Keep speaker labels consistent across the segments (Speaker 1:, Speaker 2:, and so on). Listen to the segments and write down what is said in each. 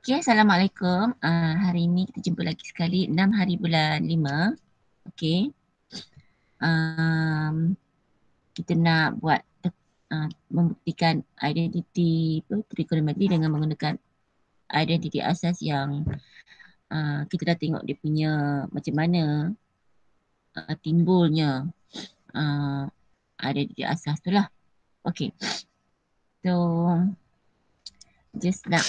Speaker 1: Okay, Assalamualaikum. Hari ini kita jumpa lagi sekali 6 hari bulan 5. Okay. Kita nak buat membuktikan identiti trigonometri dengan menggunakan identiti asas yang kita dah tengok dia punya macam mana timbulnya identiti asas tu lah. Okay. So, just nak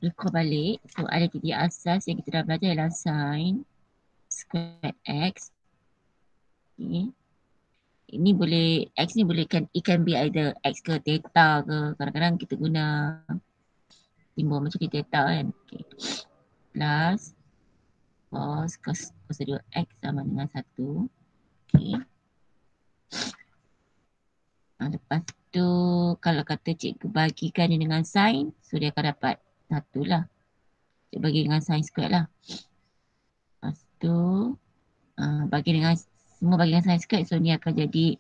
Speaker 1: recall balik. So, identiti asas yang kita dah belajar ialah sin square x. Okay. Ini boleh, X ni boleh kan, it can be either X ke theta ke. Kadang-kadang kita guna simbol macam ni theta kan. Okay. Plus cos 2X sama dengan 1. Okay. Lepas tu kalau kata cikgu bagikan ni dengan sin, so dia akan dapat 1 lah. Cikgu bagi dengan sin square lah. Lepas tu bagi dengan semua bagi dengan sin square, so ni akan jadi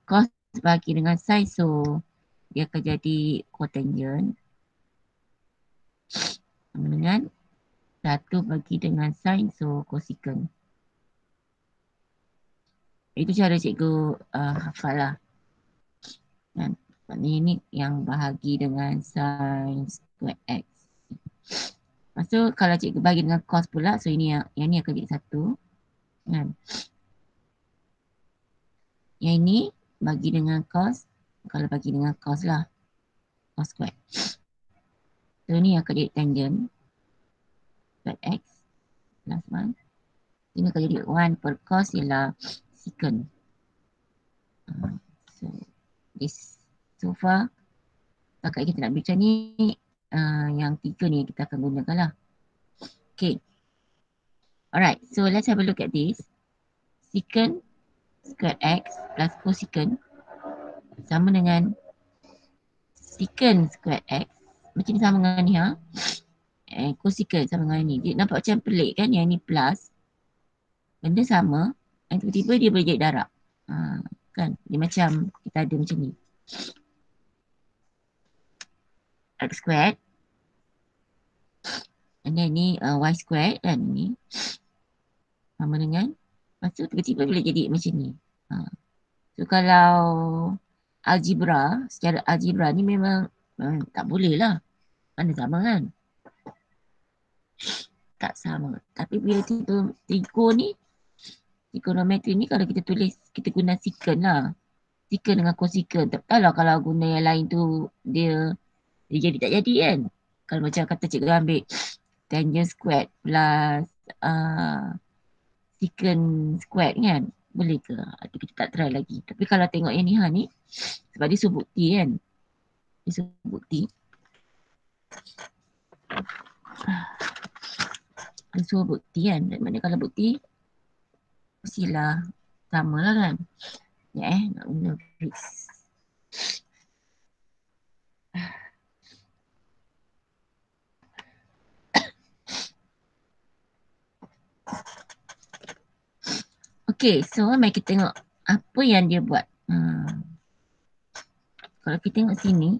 Speaker 1: cos bagi dengan sin, so dia akan jadi cotangent sama dengan 1 bagi dengan sin, so cosecant. Itu cara cikgu hafal lah. Dan ini yang bahagi dengan sin square x. Lepas tu kalau cikgu bagi dengan cos pula, so ini yang ni akan jadi 1. Kan? Yang ini bagi dengan cos, kalau bagi dengan cos lah, cos square. So ni akan jadi tangent square x plus 1. Ini akan jadi 1 per cos ialah secant. So this so far pakai kita nak bincang ni yang 3 ni kita akan gunakan lah. Okay. Alright, so let's have a look at this. Secant square x plus cosecant sama dengan secant square x. Macam ni sama dengan ni ha. Cosecant sama dengan ni. Dia nampak macam pelik kan, yang ni plus. Benda sama, tiba-tiba dia boleh jadi darab. Kan, dia macam kita ada macam ni. X squared. And then ni y squared kan ni. Sama dengan. Lepas tu tiba-tiba boleh jadi macam ni. So kalau algebra, secara algebra ni memang tak boleh lah. Mana sama kan? Tak sama. Tapi bila trigo ni, trigonometri ni kalau kita tulis, kita guna secant lah. Secant dengan cosecant. Tak tahulah kalau guna yang lain tu, dia jadi tak jadi kan? Kalau macam kata cikgu ambil tangent squared plus secant squared kan? Boleh ke? Itu kita tak try lagi. Tapi kalau tengok yang ni ni, sebab dia suruh bukti kan? Dia suruh bukti. Dia suruh bukti kan? Dan mana kalau bukti, mestilah sama lah kan? Ya nak guna fix. Okay, so mari kita tengok apa yang dia buat. Kalau kita tengok sini,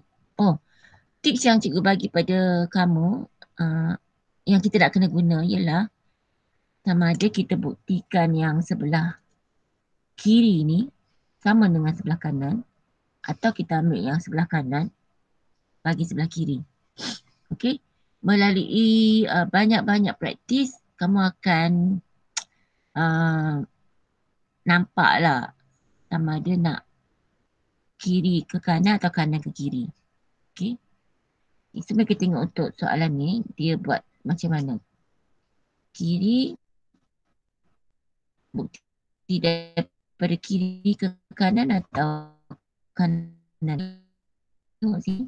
Speaker 1: tips yang cikgu bagi pada kamu yang kita nak kena guna ialah sama ada kita buktikan yang sebelah kiri ni sama dengan sebelah kanan atau kita ambil yang sebelah kanan bagi sebelah kiri. Okay, melalui banyak-banyak praktis kamu akan nampak lah sama ada nak kiri ke kanan atau kanan ke kiri. Okay. Sebenarnya kita tengok untuk soalan ni, dia buat macam mana. Kiri, bukti daripada kiri ke kanan atau kanan. Tengok sini.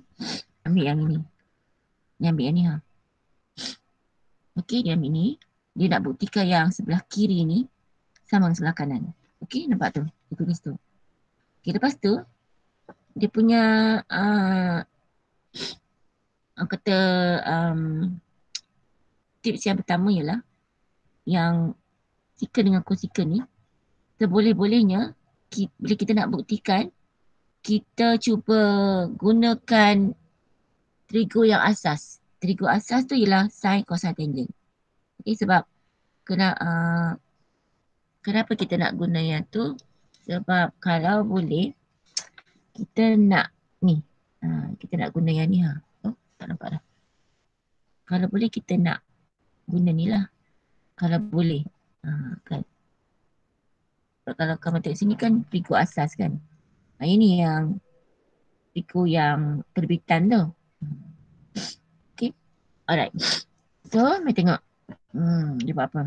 Speaker 1: Ambil yang ini. Dia ambil yang ni ha. Okay, dia ambil ni. Dia nak buktikan yang sebelah kiri ni sama dengan sebelah kanan. Okay, nampak tu. Dia tulis tu. Okay, lepas tu, dia punya kata tips yang pertama ialah yang secant dengan cosecant ni seboleh-bolehnya bila kita nak buktikan kita cuba gunakan trigo yang asas. Trigo asas tu ialah sin, cosine, tangent. Okay, sebab kenapa kita nak guna yang tu? Sebab kalau boleh kita nak ni. Kita nak guna yang ni ha. Oh, tak nampak dah. Kalau boleh kita nak guna ni lah. Kalau boleh. Kan. Kalau kamu tengok sini kan trigo asas kan. Ini yang trigo yang terbitan tu. Okay. Alright. So, mari tengok. Dia buat apa?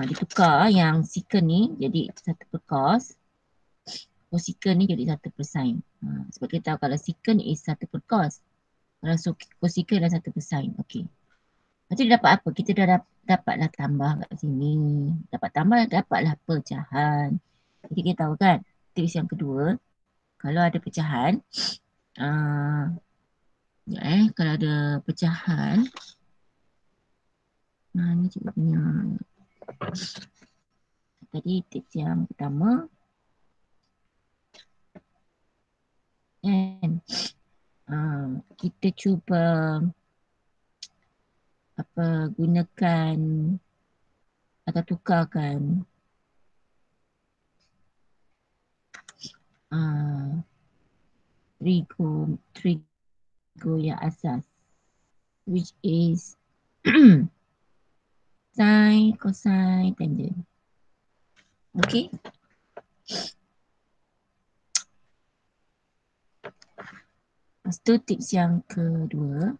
Speaker 1: Dia tukar yang secant ni jadi 1/cos. Cosecant ni jadi 1/sin. Sebab kita tahu kalau secant is 1/cos. Kalau cosecant adalah 1/sin. Okey. Lepas tu dia dapat apa? Kita dah dapatlah tambah kat sini. Dapat tambah, dapatlah pecahan. Jadi kita tahu kan, tips yang kedua, kalau ada pecahan, kalau ada pecahan, ni cikgu punya. Tadi tips yang pertama, kan, kita cuba gunakan atau tukarkan trigo yang asas, which is sin, cosine, tangent. Okay. Lepas tu tips yang kedua,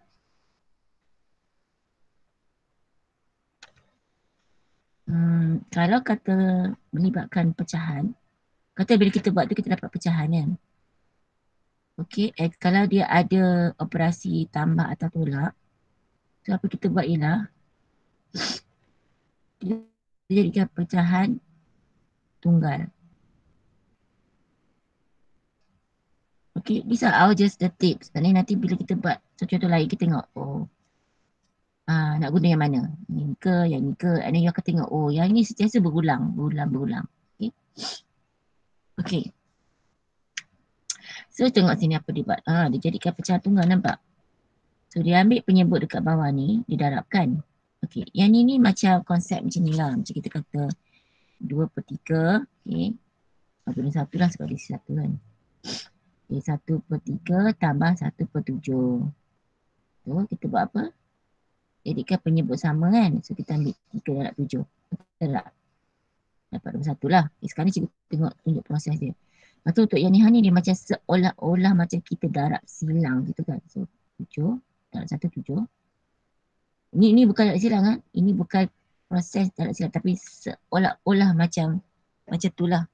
Speaker 1: kalau kata melibatkan pecahan, kata bila kita buat tu kita dapat pecahan kan. Okay, kalau dia ada operasi tambah atau tolak, so apa kita buat ialah kita jadikan pecahan tunggal. Okay, these are all just the tips. Nanti bila kita buat contoh lain kita tengok, nak guna yang mana? Yang ni ke? And then you akan tengok, yang ni sentiasa berulang. Okay. Okay. So tengok sini apa dia buat. Dia jadikan pecahan tunggal, nampak? So dia ambil penyebut dekat bawah ni, dia darabkan. Okay, yang ni macam konsep macam ni lah. Macam kita kata 2/3. Okay. Guna 1 lah sebab dia 1 kan. Okay, 1/3 tambah 1/7. So kita buat apa? Jadikan penyebut sama kan. So kita ambil 3 darab 7. Betul tak? Dapat 21 lah. Sekarang ni cikgu tengok tunjuk proses dia. Lepas tu untuk yang ni dia macam seolah-olah macam kita darab silang gitu kan. So 7 darab 1 7. Ini bukan darab silang kan. Ini bukan proses darab silang tapi seolah-olah macam tu lah.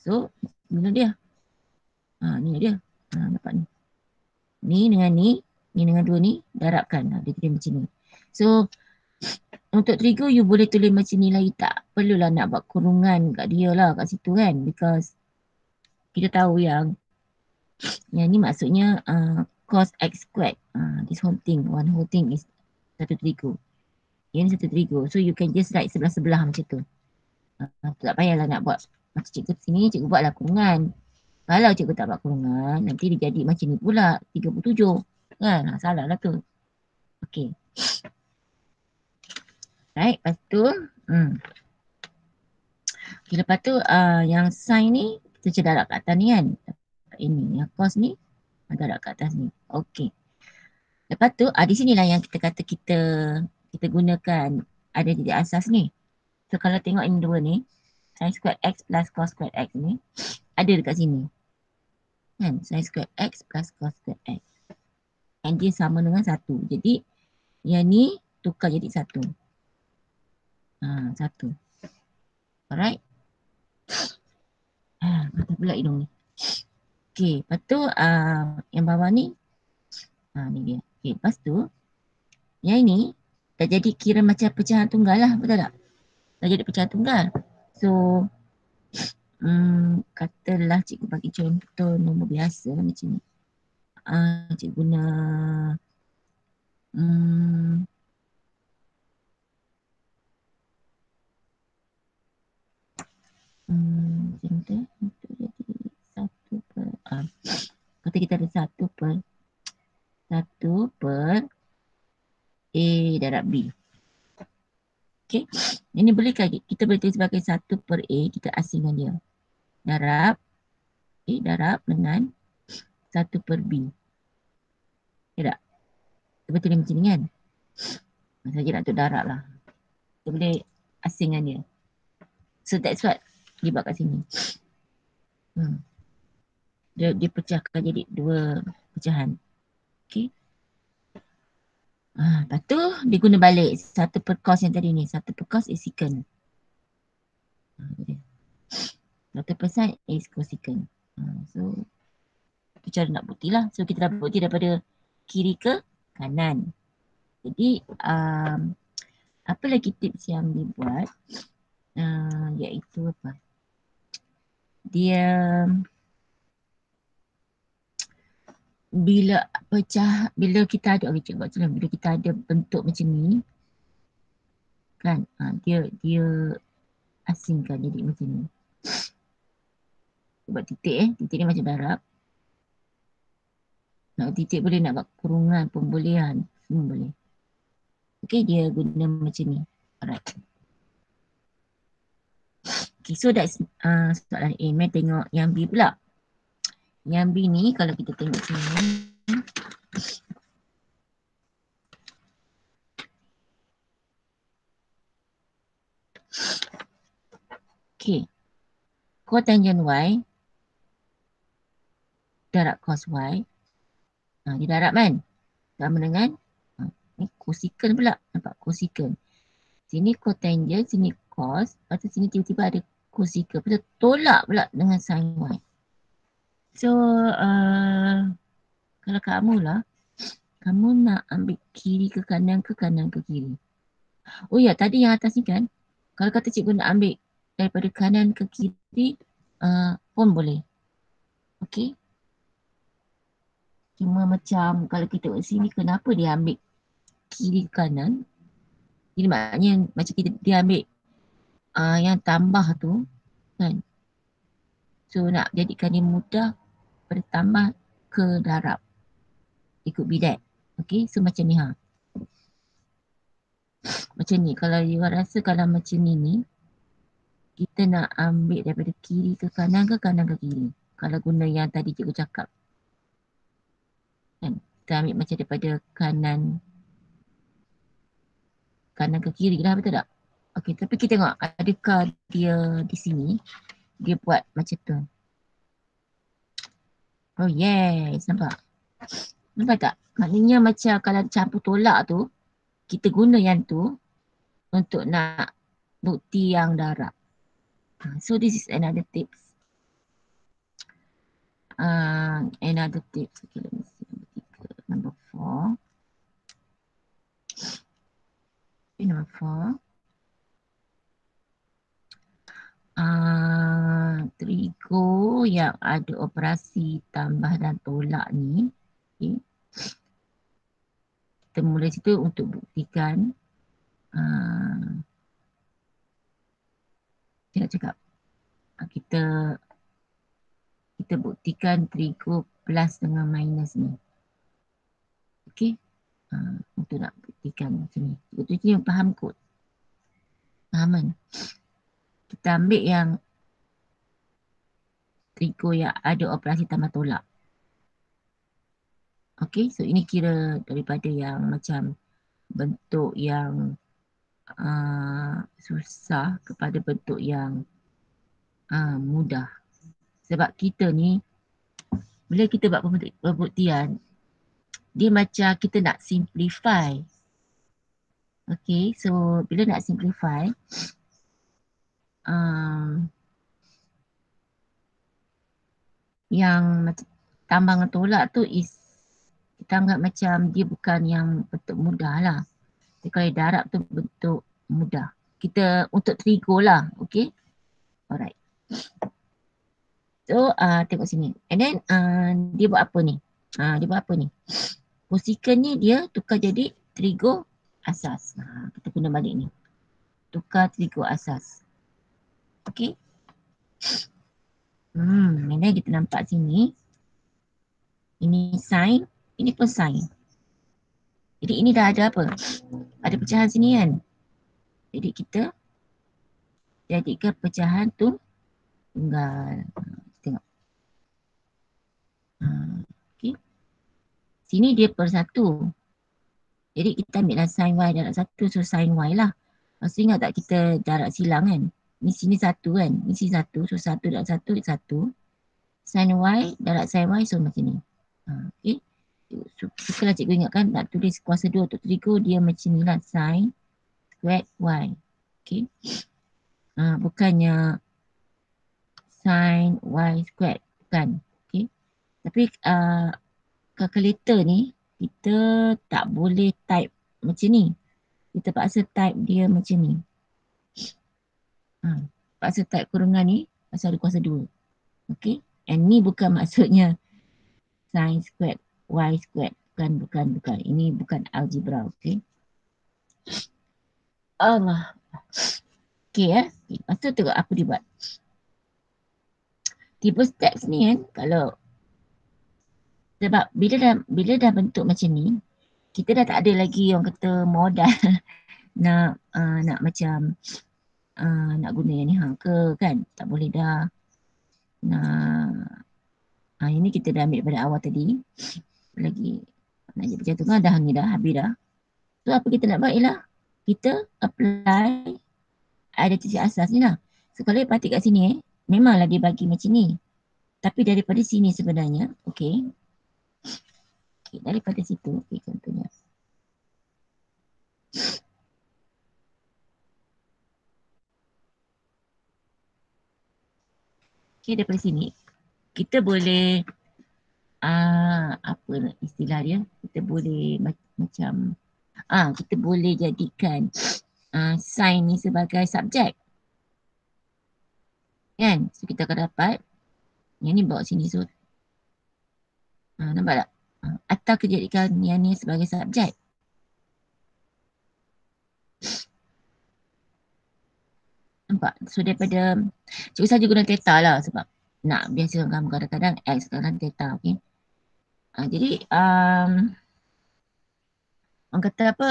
Speaker 1: So mana dia? Ni dia. Dapat ni. Ni dengan ni dengan 2 ni darabkan. Dia kira macam ni. So untuk trigo you boleh tulis macam ni lah. You tak perlulah nak buat kurungan kat dia lah kat situ kan. Because kita tahu yang ni maksudnya cos x squared. This whole thing, one whole thing is satu trigo. Yang ni satu trigo. So you can just write sebelah-sebelah macam tu. Tak payahlah nak buat macam cikgu sini, cikgu buatlah kurungan. Kalau cikgu tak buat kurungan, nanti dia jadi macam ni pula, 37. Kan? Salah lah tu. Okay. Right, lepas tu lepas tu yang sin ni kita darab kat atas ni kan. Ini yang cos ni darab kat atas ni. Okey. Lepas tu di sinilah yang kita kata kita gunakan ada titik asas ni. So kalau tengok ini dua ni, sin squared x plus cos squared x ni ada dekat sini. Kan? Sin squared x plus cos squared x. And dia sama dengan 1. Jadi yang ni tukar jadi 1. 1. Alright. Mata pula hidung ni. Okay, lepas tu yang bawah ni ni dia. Okay, lepas tu yang ini dah jadi kira macam pecahan tunggal lah, betul tak? Dah jadi pecahan tunggal. So katalah cikgu bagi contoh nombor biasa macam ni. Cikgu guna macam tu untuk jadi 1/. Kata kita ada 1 per A darab B. Okay. Ini boleh kita boleh tulis sebagai 1 per A, kita asingkan dia. Darab A darab dengan 1 per B. Ya tak? Betul macam ni kan? Saja nak untuk darab lah. Kita boleh asingkan dia. So that's what dia buat kat sini. Dia pecahkan jadi 2 pecahan. Okay. Lepas tu dia guna balik 1 per cos yang tadi ni. 1 per cos is secant. 1% is cosecant. So itu cara nak bukti lah. So kita dah bukti daripada kiri ke kanan. Jadi apa lagi tips yang dibuat, iaitu apa? Dia bila kita ada bila kita ada bentuk macam ni kan, dia asingkan jadi macam ni. Buat titik titik ni macam darab. Nak titik boleh, nak buat kurungan pun boleh kan, semua boleh. Okay, dia guna macam ni. Alright. Okay, so that's soalan A. Mari tengok yang B pula. Yang B ni kalau kita tengok sini. Okay. Cotangent Y darab cos Y. Dia darab kan? Sama dengan ni cosecant pula. Nampak cosecant. Sini cotangent, sini cos. Lepas tu sini tiba-tiba ada cosecant. Lepas tu tolak pula dengan sin Y. So kalau kamu lah, kamu nak ambil kiri ke kanan ke kanan ke kiri. Oh ya, tadi yang atas ni kan, kalau kata cikgu nak ambil daripada kanan ke kiri pun boleh. Okay. Cuma macam kalau kita tengok sini, kenapa dia ambil kiri ke kanan? Jadi maknanya macam dia ambil yang tambah tu kan. So nak jadikan dia mudah, pada tambah ke darab. It could be that. Okay, so macam ni macam ni, kalau you rasa kalau macam ni kita nak ambil daripada kiri ke kanan ke kiri. Kalau guna yang tadi cikgu cakap kan, kita ambil macam daripada kanan ke kiri lah, betul tak? Okay, tapi kita tengok adakah dia di sini dia buat macam tu. Oh yes, nampak? Nampak tak? Maknanya macam kalau campur tolak tu, kita guna yang tu untuk nak bukti yang darab. So this is another tips. Another tips. Okay, let me see. Number 4. Okay, number 4. Trigo yang ada operasi tambah dan tolak ni. Okay. Kita mula situ untuk buktikan. Saya nak cakap. Kita buktikan trigo plus dengan minus ni. Okay. Untuk nak buktikan macam ni. Betul je faham kot. Faham kan? Kita ambil yang trigo yang ada operasi tambah tolak. Okay, so ini kira daripada yang macam bentuk yang susah kepada bentuk yang mudah. Sebab kita ni, bila kita buat pembuktian, dia macam kita nak simplify. Okay, so bila nak simplify, yang tambah dengan tolak tu kita anggap macam dia bukan yang bentuk mudah lah. Jadi kalau darab tu bentuk mudah. Kita untuk trigo lah, okay? Alright. So tengok sini. And then dia buat apa ni? Dia buat apa ni? Cosecant ni dia tukar jadi trigo asas. Kita guna balik ni. Tukar trigo asas. Okay. And then kita nampak sini. Ini sin, ini pun sin. Jadi ini dah ada apa? Ada pecahan sini kan? Jadi kita jadikan pecahan tu tunggal. Tengok. Okay. Sini dia per satu. Jadi kita ambillah sin y darab satu. So sin y lah. Maksud ingat tak kita jarak silang kan? Ni sini satu kan? Ni sini satu. So satu darab satu, satu. Sin y darab sin y so macam ni. Okay. So, sukalah cikgu ingatkan nak tulis kuasa 2 untuk terigu dia macam ni lah. Sin squared y. Okay. Bukannya sin y squared. Bukan. Okay. Tapi calculator ni kita tak boleh type macam ni. Kita paksa type dia macam ni. Paksa type kurungan ni pasal ada kuasa 2. Okay. And ni bukan maksudnya sin squared y squared. Bukan. Ini bukan algebra. Okay. Allah. Okay. Lepas tu tengok apa dia buat. Tipe steps ni kan, kalau sebab bila dah bentuk macam ni, kita dah tak ada lagi orang kata modal nak macam nak guna yang ni ke kan, tak boleh dah. Ini kita dah ambil daripada awal tadi. Lagi nak jadi percantungan dah ni dah habis dah. So apa kita nak buat ialah kita apply identiti asas ni lah. So kalau perhati kat sini memanglah dia bagi macam ni. Tapi daripada sini sebenarnya, okay, daripada situ, okay, contohnya. Okay, daripada sini, kita boleh, apa istilah dia, kita boleh macam, kita boleh jadikan sin ni sebagai subjek. Kan? So, kita akan dapat, yang ni bawa sini. So, nampak tak? Atau kita jadikan yang ni sebagai subjek. Nampak? So daripada, cikgu saja guna theta lah sebab nak biasa kamu kadang-kadang X kadang theta, okay. Jadi orang kata apa,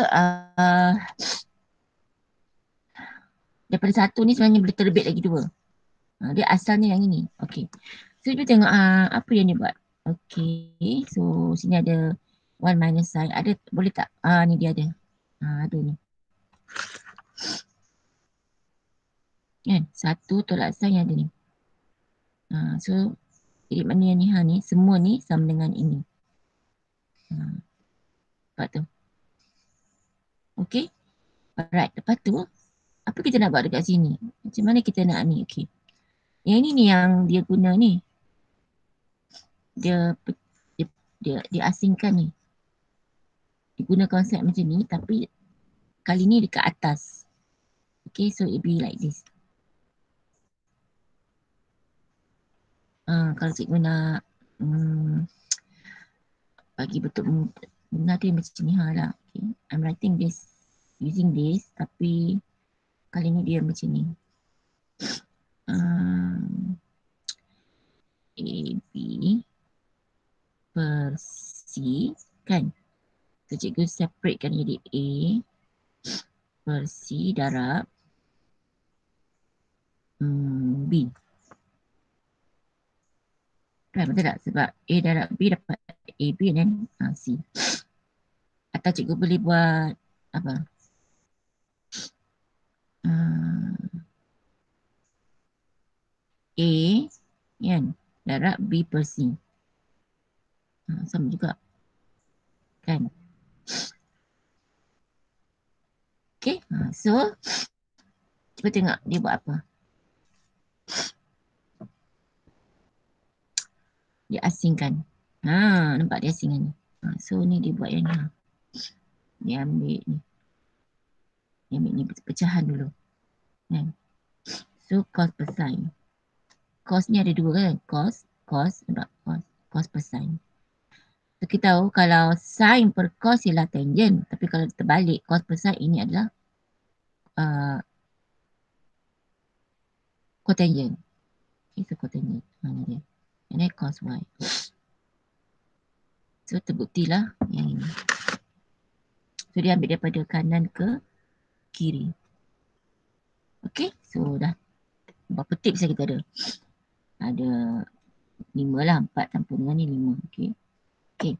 Speaker 1: daripada satu ni sebenarnya boleh terbit lagi 2. Dia asalnya yang ini, okay. So kita tengok apa yang dia buat. Okay, so sini ada 1 minus sin, ada boleh tak? Ni dia ada. Ada ni. Kan? 1 tolak sin yang ada ni. So jadi maknanya ni ni semua ni sama dengan ini. Lepas tu. Okay. Alright. Lepas tu apa kita nak buat dekat sini? Macam mana kita nak ni? Okay. Yang ini ni yang dia guna ni. Dia asingkan ni. Dia guna konsep macam ni tapi kali ni dekat atas. Okay, so it be like this. Kalau cikgu nak bagi betul benar dia macam ni lah. Okay. I'm writing this using this tapi kali ni dia macam ni. AB per C kan. So cikgu separate kan jadi A per C darab B. Kan betul tak? Sebab A darab B dapat AB dan C. Atau cikgu boleh buat apa? A kan darab B per C. Sama juga. Kan? Okay. So cuba tengok dia buat apa. Dia asingkan. Nampak dia asingkan ni. So ni dia buat yang ni. Dia ambil ni. Dia ambil ni pecahan dulu. Kan? So cos per sin. Cos ni ada 2 kan? Cos, nampak? Cos per sin. So kita tahu kalau sin per cos ialah tangent. Tapi kalau terbalik cos per sin ini adalah cotangent. Okay, so cotangent. Ni dia. And then cos y. So terbuktilah yang ini. So dia ambil daripada kanan ke kiri. Okay, so dah berapa tips yang kita ada? Ada 5 lah, 4 campur dengan ni 5. Okay. Okay.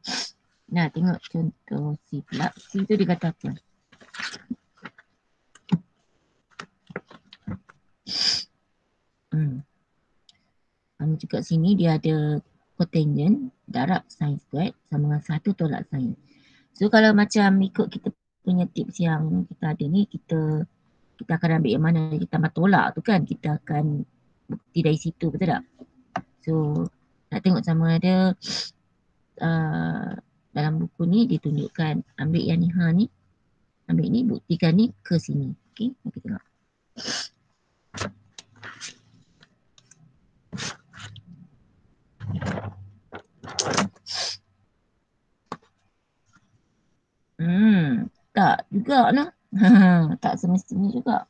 Speaker 1: Nah, tengok contoh C pula. C tu dia kata apa? Kamu juga sini dia ada cotangent, darab sin squared sama dengan 1 tolak sin. So kalau macam ikut kita punya tips yang kita ada ni, kita akan ambil yang mana kita tambah tolak tu kan, kita akan bukti dari situ, betul tak? So nak tengok sama ada dalam buku ni ditunjukkan ambil yang ni, ni, ambil ni, buktikan ni ke sini. Okay, kita tengok. Tak juga nah. Tak semestinya juga.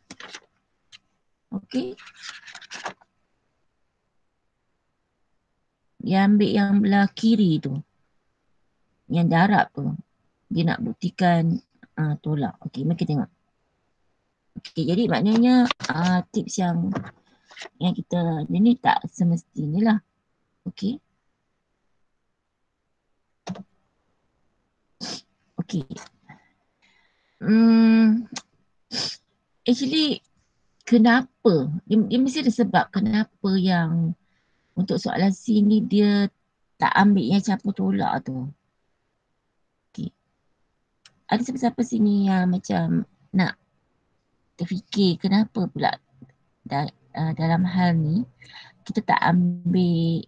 Speaker 1: Okey. Dia ambil yang belah kiri tu. Yang darab tu. Dia nak buktikan tolak. Okey, mari kita tengok. Okey, jadi maknanya tips yang kita ni tak semestinya lah. Okey. Okey. Actually kenapa? Dia mesti ada sebab kenapa yang untuk soalan C ni dia tak ambil yang campur tolak tu. Okay. Ada siapa-siapa sini yang macam nak terfikir kenapa pula dalam hal ni kita tak ambil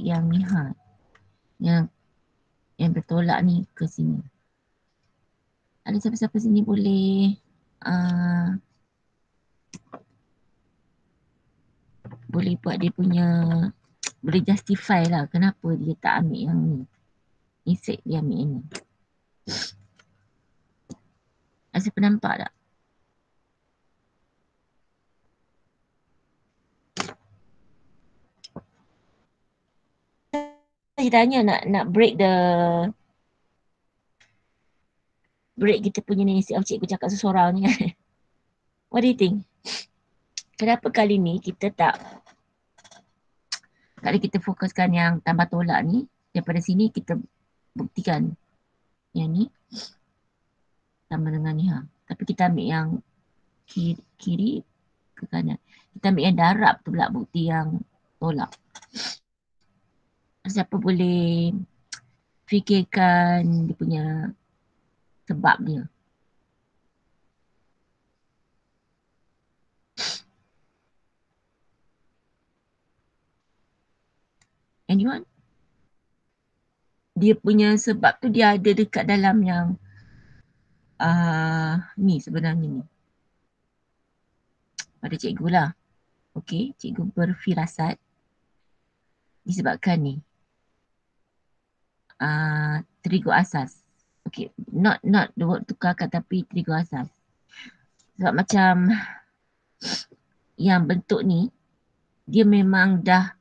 Speaker 1: yang ni yang bertolak ni ke sini. Ada siapa-siapa sini boleh boleh buat dia punya, boleh justify lah kenapa dia tak ambil yang ni. Instead dia ambil yang ni. Rasa penampak tak? Saya tanya nak break kita punya ni, siap cikgu cakap seseorang ni. What do you think? Kenapa kali ni kita tak, kali kita fokuskan yang tambah tolak ni, daripada sini kita buktikan yang ni sama dengan ni Tapi kita ambil yang kiri ke kanan. Kita ambil yang darab tu pula bukti yang tolak. Siapa boleh fikirkan dia punya sebab dia? Anyone? Dia punya sebab tu dia ada dekat dalam yang ni sebenarnya ni. Pada cikgu lah. Okay, cikgu berfirasat disebabkan ni. Trigo asas. Okay, not the word tukarkan tapi trigo asas. Sebab macam yang bentuk ni, dia memang dah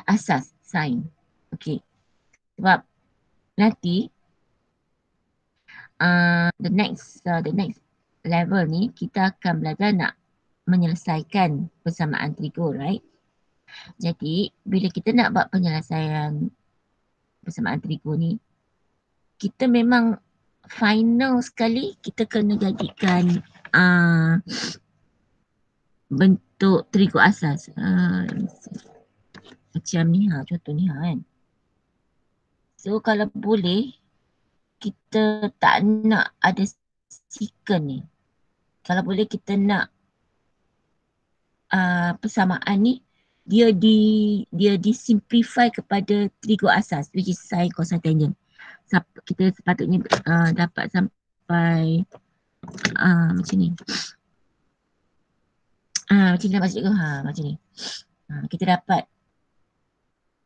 Speaker 1: asas sign. Okay. Sebab nanti the next level ni kita akan belajar nak menyelesaikan persamaan trigo, right? Jadi bila kita nak buat penyelesaian persamaan trigo ni, kita memang final sekali kita kena jadikan bentuk trigo asas. Macam ni contoh ni kan. So kalau boleh kita tak nak ada secant ni. Kalau boleh kita nak persamaan ni dia disimplify kepada trigo asas which is sin, cosine, tangent. Kita sepatutnya dapat sampai macam ni. Macam ni maksud cikgu. Macam ni. Kita dapat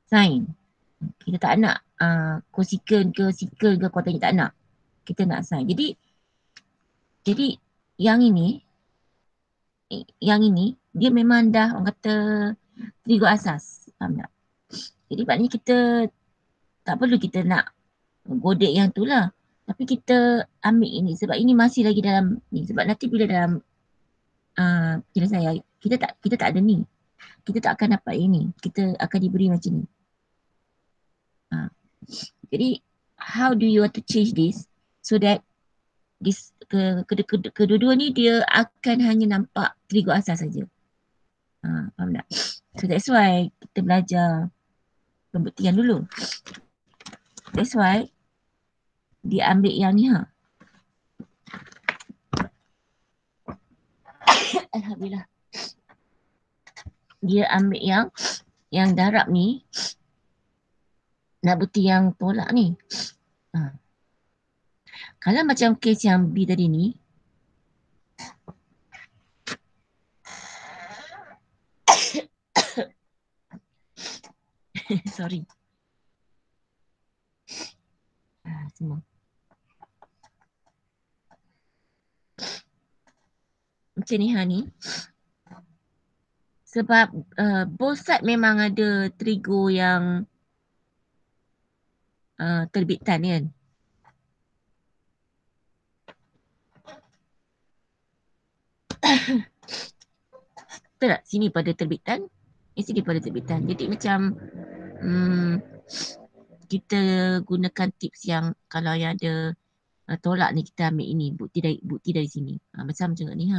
Speaker 1: sin. Kita tak nak cosecant ke secant ke cotangent, tak nak. Kita nak sin. Jadi yang ini dia memang dah orang kata trigo asas. Faham tak? Jadi maknanya kita tak perlu kita nak godek yang tu lah. Tapi kita ambil ini sebab ini masih lagi dalam ni. Sebab nanti bila dalam penyelesaian kita tak ada ni. Kita tak akan dapat ini. Kita akan diberi macam ni. Jadi how do you want to change this so that this kedua-dua ni dia akan hanya nampak trigo asas saja. Faham tak? So that's why kita belajar pembuktian dulu. That's why dia ambil yang ni Alhamdulillah. Dia ambil yang darab ni nak bukti yang tolak ni. Kalau macam kes yang B tadi ni, sorry. Semua. Macam ni ni. Sebab both side memang ada trigo yang terbitan kan. Betul tak? Sini pada terbitan, sini pada terbitan. Jadi macam kita gunakan tips yang kalau yang ada tolak ni kita ambil ini bukti dari sini. Macam ni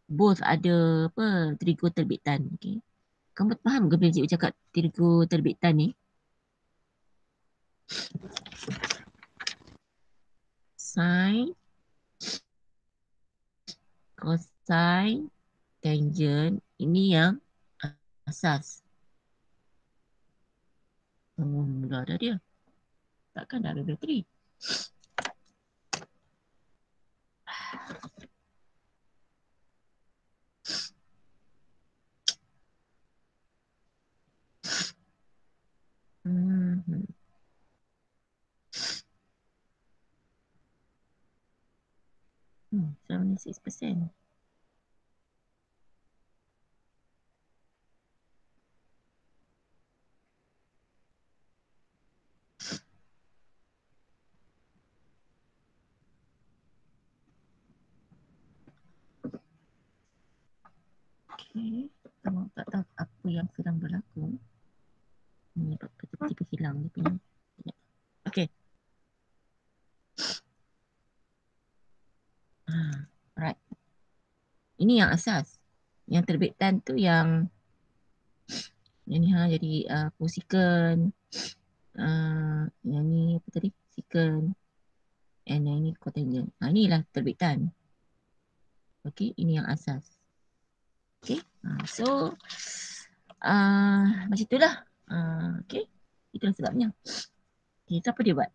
Speaker 1: both ada apa trigo terbitan. Okay. Kamu faham ke bila cikgu cakap trigo terbitan ni? Sin, cosine, tangent, ini yang asas. Mula dah dia. Takkan dah ada bateri. Hmm. 76%. Okay. Kamu tak tahu apa yang sedang berlaku. Ini tiba-tiba hilang dia punya. Okay. Right. Ini yang asas. Yang terbitan tu yang ni jadi cosecant. Yang ni apa tadi? Secant. And yang ni cotangent. Inilah terbitan. Okay, ini yang asas. Okay, so macam itulah. Okay, itulah sebabnya. Okay, so apa dia buat?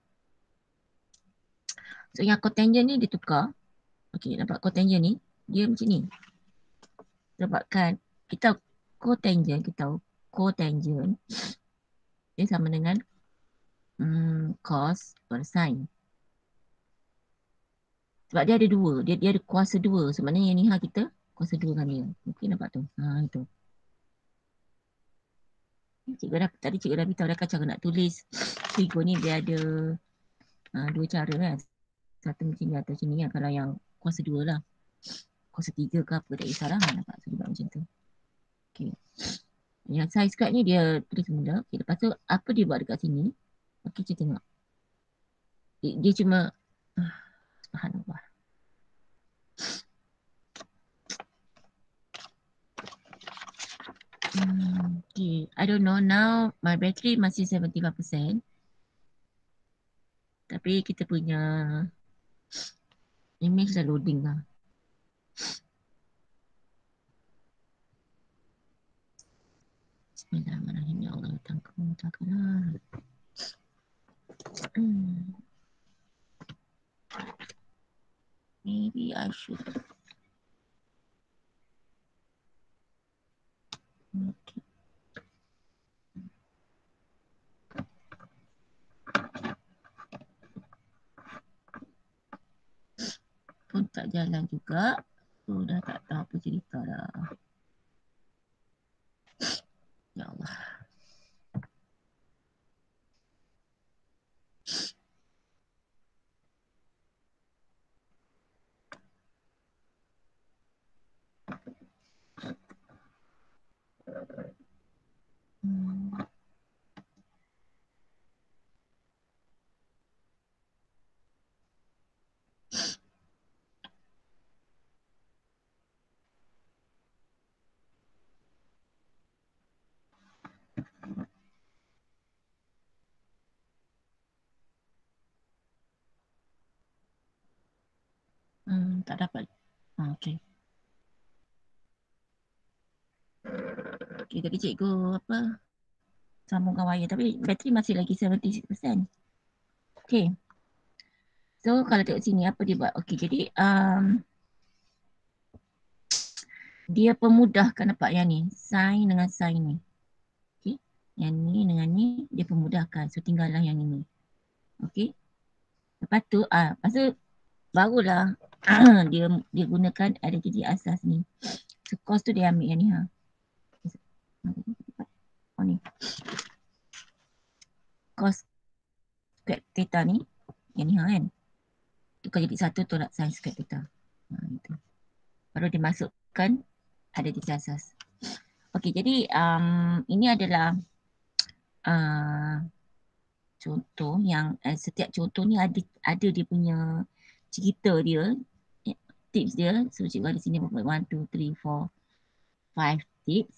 Speaker 1: So yang cotangent ni ditukar. Okay, nampak cotangent ni dia macam ni. Sebabkan kita cotangent, kita tahu cotangent dia sama dengan cos per sin. Sebab dia ada dua, dia ada kuasa dua. Sebenarnya yang ni kita kuasa dua dengan dia. Mungkin nampak tu. Itu. Tadi cikgu dah beritahu dah cara nak tulis trigo ni dia ada dua cara kan. Satu macam ni atau macam ni kan. Kalau yang kuasa dua lah. Kuasa tiga ke apa tak kisah lah. Nampak sebab macam tu. Okay. Yang size cut ni dia tulis mula. Okay, lepas tu apa dia buat dekat sini. Okay, kita tengok. Dia cuma subhanallah. Okay, I don't know now my battery masih 75%. Tapi kita punya image dah loading lah. Bismillahirrahmanirrahim. Ya Allah, tangkap takkanlah. Maybe I should. Okay. Pun tak jalan juga. Sudah tak tahu apa cerita dah. Ya Allah. Tak dapat. Okay. Okay, tadi cikgu apa sambungkan wayar tapi bateri masih lagi 76%. Okay. So kalau tengok sini apa dia buat? Okay, jadi dia pemudahkan, nampak yang ni, sin dengan sin ni. Okay. Yang ni dengan ni dia pemudahkan. So tinggallah yang ini. Okay. Lepas tu barulah dia gunakan identiti asas ni. So cos tu dia ambil yang ni ha. Oh ni. Cos square theta ni yang ni ha kan. Tukar jadi 1 tolak sin square theta. Itu. Baru dimasukkan identiti asas. Okey, jadi ini adalah contoh yang setiap contoh ni ada dia punya cerita dia, tips dia. So cikgu ada sini 1, 2, 3, 4, 5 tips.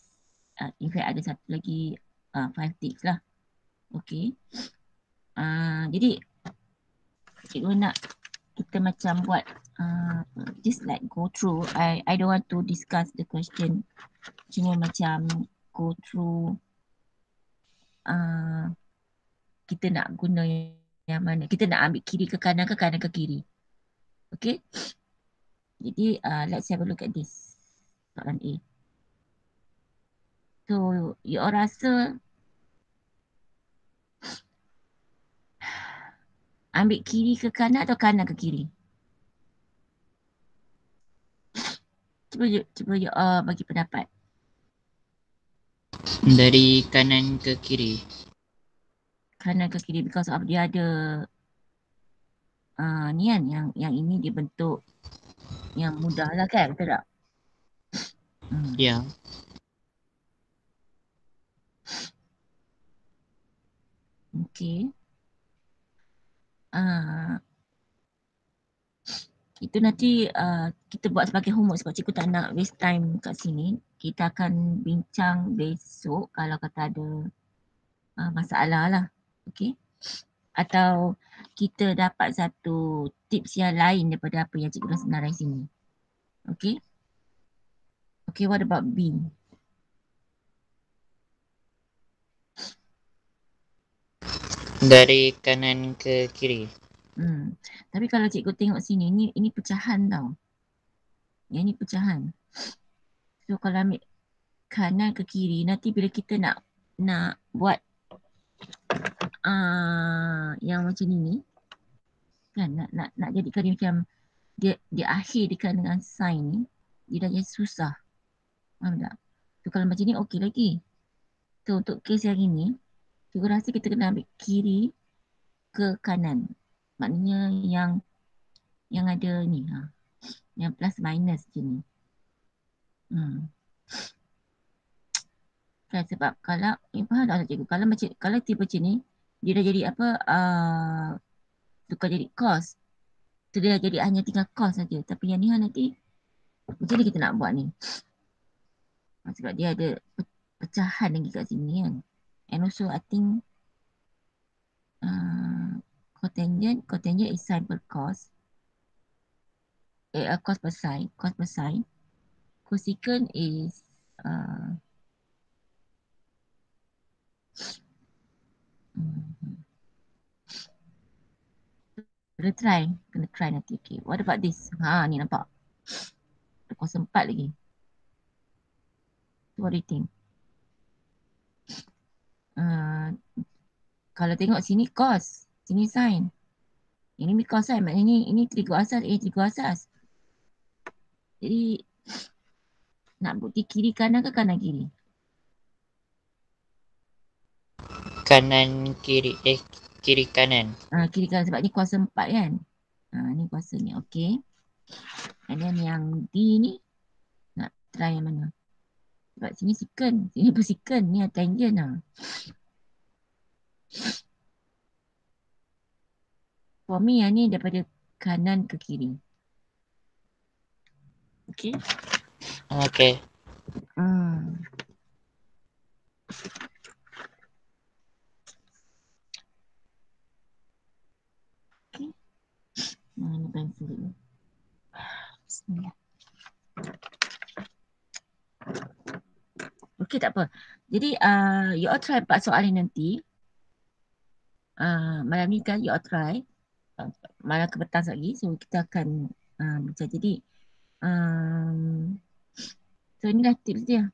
Speaker 1: In fact ada satu lagi 5 tips lah. Okay. Jadi cikgu nak kita macam buat just like go through. I don't want to discuss the question. Cuma macam go through kita nak guna yang mana. Kita nak ambil kiri ke kanan ke kiri. Okay. Jadi let's have a look at this. Soalan A. So you all rasa ambil kiri ke kanan atau kanan ke kiri? Cuba you bagi pendapat.
Speaker 2: Dari kanan ke kiri.
Speaker 1: Kanan ke kiri because of dia ada ni kan yang ini dia bentuk yang mudah lah kan, betul tak?
Speaker 2: Ya.
Speaker 1: Okay. Itu nanti kita buat sebagai homework sebab cikgu tak nak waste time kat sini. Kita akan bincang besok kalau kata ada masalah lah. Okay. Atau kita dapat satu tips yang lain daripada apa yang cikgu dah senarai sini. Okay. Okay, what about B?
Speaker 2: Dari kanan ke kiri.
Speaker 1: Tapi kalau cikgu tengok sini, ini pecahan tau. Yang ni pecahan. So kalau ambil kanan ke kiri, nanti bila kita nak buat yang macam ni kan, nak jadikan dia macam dia akhirkan dengan sign ni, dia dah jadi susah. Faham tak? So kalau macam ni okey lagi. So untuk kes yang ini, cikgu rasa kita kena ambil kiri ke kanan. Maknanya yang ada ni yang plus minus macam ni. Kan sebab kalau faham tak cikgu, kalau tiba macam ni dia dah jadi apa tukar jadi cos. So dia dah jadi hanya tinggal cos saja. Tapi yang ni nanti macam ni kita nak buat ni. Sebab dia ada pecahan lagi kat sini kan. And also I think cotangent is sin per cos. Cos per sin. Cosecant is kena try nanti. Okay. What about this? Ni nampak. Cos 4 lagi. What do you think? Kalau tengok sini cos, sini sin. Ini cos sin, maknanya ini trigo asas, trigo asas. Jadi nak bukti kiri kanan ke kanan kiri?
Speaker 2: Kanan kiri, kiri kanan.
Speaker 1: Kiri kanan sebab ni kuasa 4 kan. Ni kuasa ni, okay. And then yang D ni nak try yang mana? Sebab sini secant, sini pun secant, ni tangent lah. For me yang ni daripada kanan ke kiri. Okay.
Speaker 2: Okay.
Speaker 1: Okay. Mana pensel dulu. Bismillah. Okey, tak apa. Jadi you all try 4 soalan ni nanti. Malam ni kan you all try. Malam ke petang lagi. So kita akan bincang. Jadi so inilah tips dia.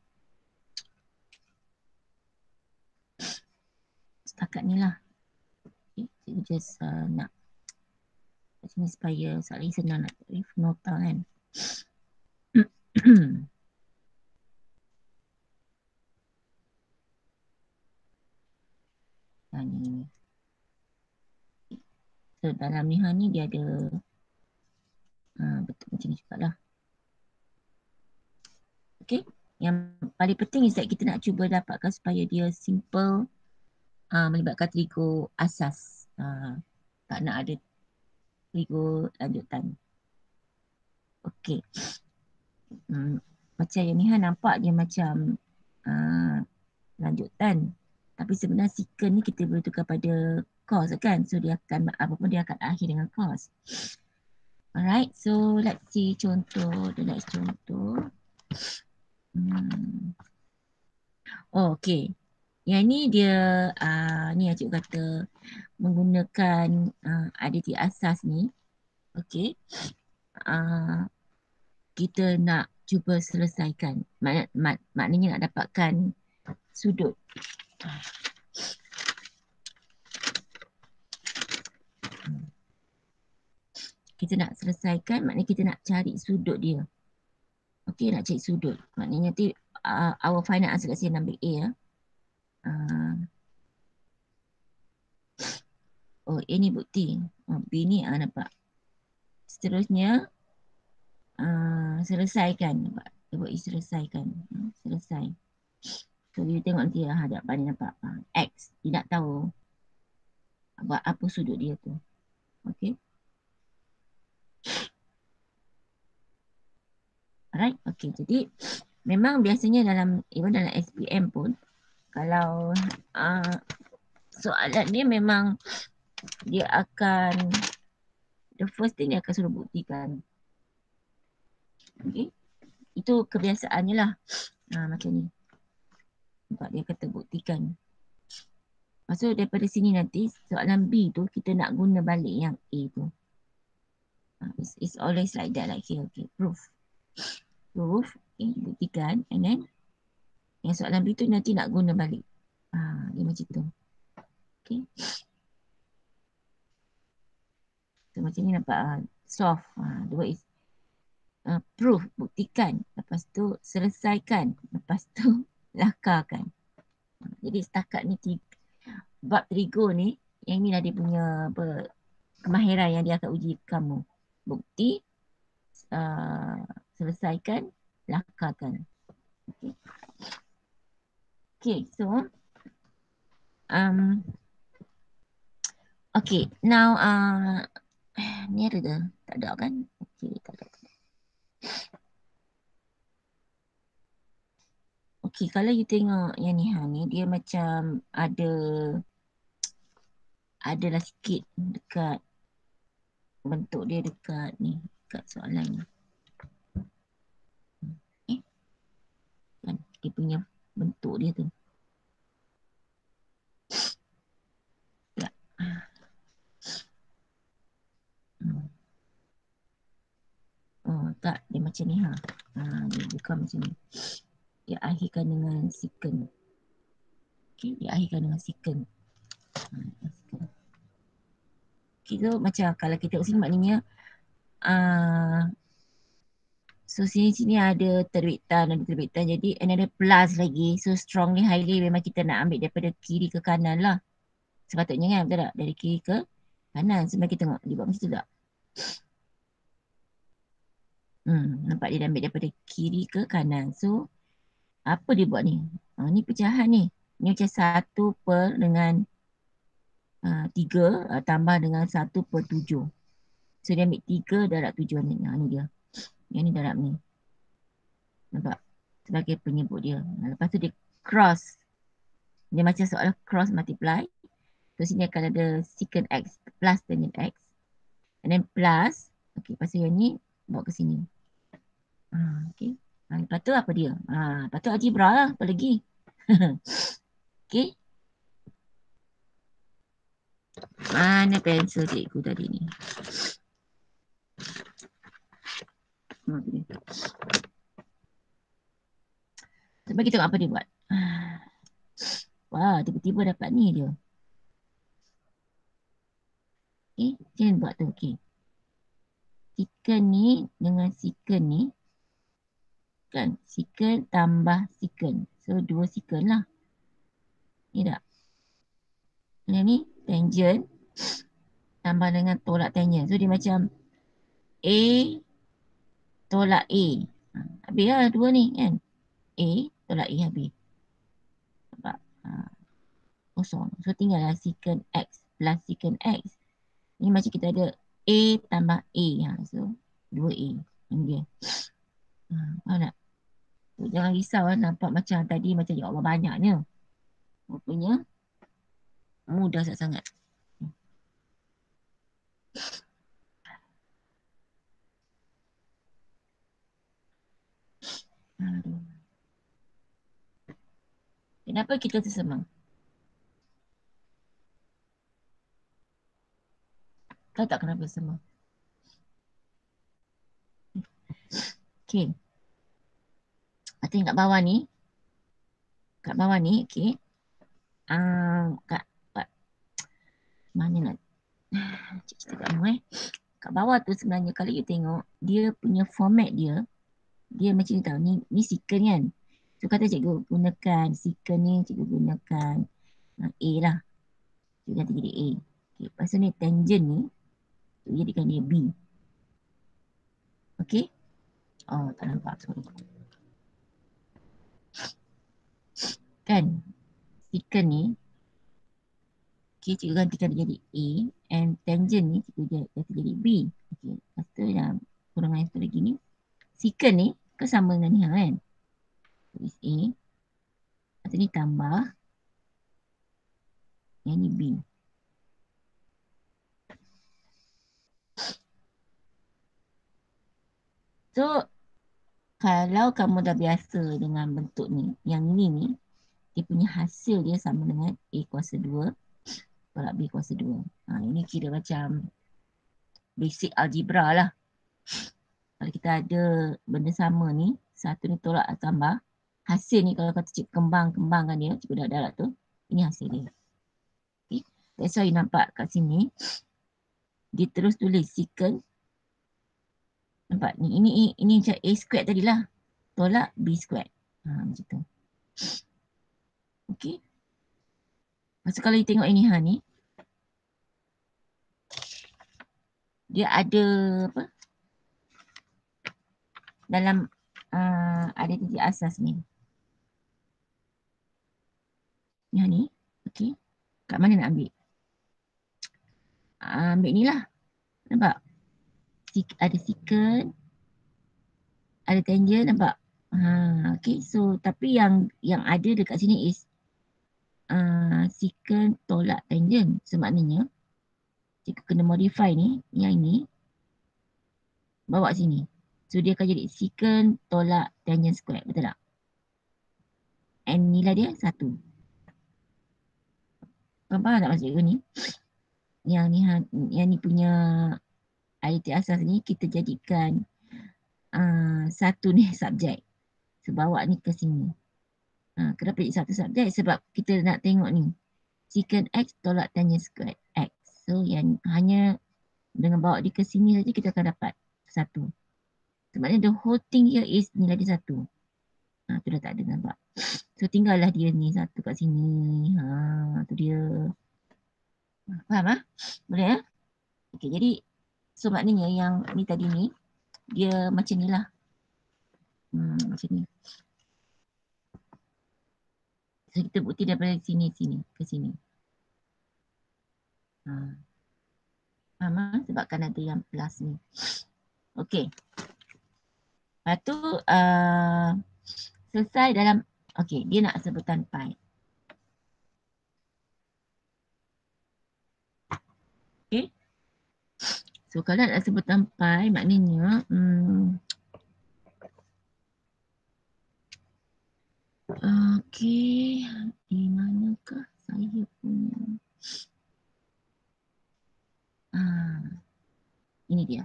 Speaker 1: Setakat ni lah. Okay, cikgu just nak macam ni supaya soalan ni senang nak tulis nota kan. Ni. So dalam ni dia ada betul macam ni juga lah. Okay. Yang paling penting is that kita nak cuba dapatkan supaya dia simple, melibatkan trigo asas. Tak nak ada trigo lanjutan. Okay. Macam yang ni nampak dia macam lanjutan. Tapi sebenarnya secant ni kita boleh tukar pada cos kan. So dia akan, apa pun dia akan akhir dengan cos. Alright, so let's see contoh. The next contoh. Oh, okay. Yang ni dia, ni yang cikgu kata menggunakan aditi asas ni. Okay. Kita nak cuba selesaikan. Maknanya nak dapatkan sudut. Kita nak selesaikan, maknanya kita nak cari sudut dia. Okay, nak cari sudut. Maknanya nanti our final answer, let's say ambil A ya. Oh, A ni bukti. B ni nampak. Seterusnya, selesaikan. Nampak? Dia buat selesaikan. Selesai. So, you tengok nanti hadapan ni nampak. X. Dia nak tahu buat apa sudut dia tu. Okay. Alright, okay. Jadi memang biasanya dalam SPM pun kalau soalan ni memang dia akan, the first thing dia akan suruh buktikan. Okay. Itu kebiasaannya lah. Macam ni. Nampak dia kata buktikan. Maksud daripada sini nanti soalan B tu kita nak guna balik yang A tu. It's always like that, like here. Okay, proof. Proof, okay, buktikan. And then yang soalan B tu nanti nak guna balik. Dia macam tu. Okay. So macam ni nampak solve. The word is proof, buktikan. Lepas tu selesaikan. Lepas tu lakarkan. Jadi setakat ni bab trigo ni, yang ni lah dia punya kemahiran yang dia akan uji kamu. Bukti, selesaikan, lakarkan. Okay. Okay, so okay, now ni ada ke? Tak ada kan? Okay, tak ada. Okay, kalau you tengok yang ni dia macam adalah sikit dekat bentuk dia dekat ni, dekat soalan ni. Kan dia punya bentuk dia tu. Ya. Oh tak, dia macam ni dia bukan macam ni. Dia akhirkan dengan secant. Okay, dia akhirkan dengan secant. Okay, so macam kalau kita tengok sini maknanya so sini ada terbitan, jadi another plus lagi. So strongly, highly memang kita nak ambil daripada kiri ke kanan lah. Sepatutnya kan, betul tak? Dari kiri ke kanan. So mari kita tengok dia buat macam tu tak? Nampak dia dah ambil daripada kiri ke kanan. So apa dia buat ni? Ni pecahan ni. Ni macam 1 per dengan 3 tambah dengan 1 per 7. So dia ambil 3 darab 7 ni. Ni dia. Yang ni darab ni. Nampak? Sebagai penyebut dia. Lepas tu dia cross. Dia macam soalan cross multiply. So sini akan ada secant X plus tangent X. And then plus. Okay, lepas tu yang ni bawa ke sini. Okay. Lepas tu apa dia? Lepas tu algebra lah. Apa lagi? Okay. Mana pensel cikgu tadi ni? Cuba kita tengok apa dia buat. Wah, tiba-tiba dapat ni dia. Okay, macam mana buat tu? Okay. Secant ni dengan secant ni. Kan? Secant tambah secant. So, 2 secant lah. Ni tak? Yang ni, tangent. Tambah dengan tolak tangent. So, dia macam A tolak A. Habis lah 2 ni kan? A tolak A habis. Nampak? Kosong. So, tinggallah secant X plus secant X. Ni macam kita ada A tambah A. So, 2A. Ini dia. Faham tak? So, jangan risau lah. Nampak macam tadi macam ya Allah banyaknya. Rupanya mudah sangat. Aduh. Kenapa kita tersemang? Tahu tak kenapa tersemang? Okay. Artinya kat bawah ni. Kat bawah ni, okay. Kat mana nak cerita kat mana kat bawah tu sebenarnya kalau you tengok dia punya format dia macam ni tau, ni secant kan. So kata cikgu gunakan secant ni, cikgu gunakan A lah. Cikgu nanti jadi A. Okay. Lepas tu ni tangent ni cikgu jadikan dia B. Okay. Oh tak nampak, sorry. Kan secant ni okay, cikgu gantikan dia jadi A and tangent ni cikgu ganti jadi B. Okay. Lepas tu dah kurang yang satu lagi ni. Secant ni kan sama dengan ni kan. Tulis A. Lepas ni tambah. Yang ni B. So, kalau kamu dah biasa dengan bentuk ni, yang ni, dia punya hasil dia sama dengan A kuasa 2 tolak B kuasa 2. Ini kira macam basic algebra lah. Kalau kita ada benda sama ni, satu ni tolak tambah, hasil ni kalau kata cikgu kembangkan dia, cikgu dah darat tu, ini hasil dia. Okay. That's why you nampak kat sini, dia terus tulis secant. Nampak ni, ini macam A squared tadilah. Tolak B squared. Macam tu. Okay. Masa kalau you tengok ini ni, dia ada apa? Dalam ada titik asas ni. Ni. Okay. Kat mana nak ambil? Ambil ni lah. Nampak? Ada secant. Ada tangent. Nampak? Okay. So, tapi yang ada dekat sini is secant tolak tangent. So, maknanya jika kena modify ni, yang ini bawa sini. So, dia akan jadi secant tolak tangent square. Betul tak? And nilai dia 1. Faham tak maksud cikgu ni? Yang ni punya IT asas ni kita jadikan satu ni subjek. So bawa ni ke sini. Kenapa jadi satu subjek? Sebab kita nak tengok ni. Secant X tolak tangent square X. So yang hanya dengan bawa dia ke sini saja kita akan dapat 1. Sebabnya the whole thing here is nilai dia 1. Tu dah tak ada nampak. So tinggallah dia ni 1 kat sini. Tu dia. Faham Boleh Okay, jadi so maknanya yang ni tadi ni dia macam ni lah. Macam ni. So kita bukti daripada sini ke sini. Faham sebabkan ada yang plus ni. Okay. Lepas tu selesai dalam okay, dia nak sebutan pi. Okay. So kalau nak sebutan pi maknanya Okey, di manakah saya punya? Ini dia.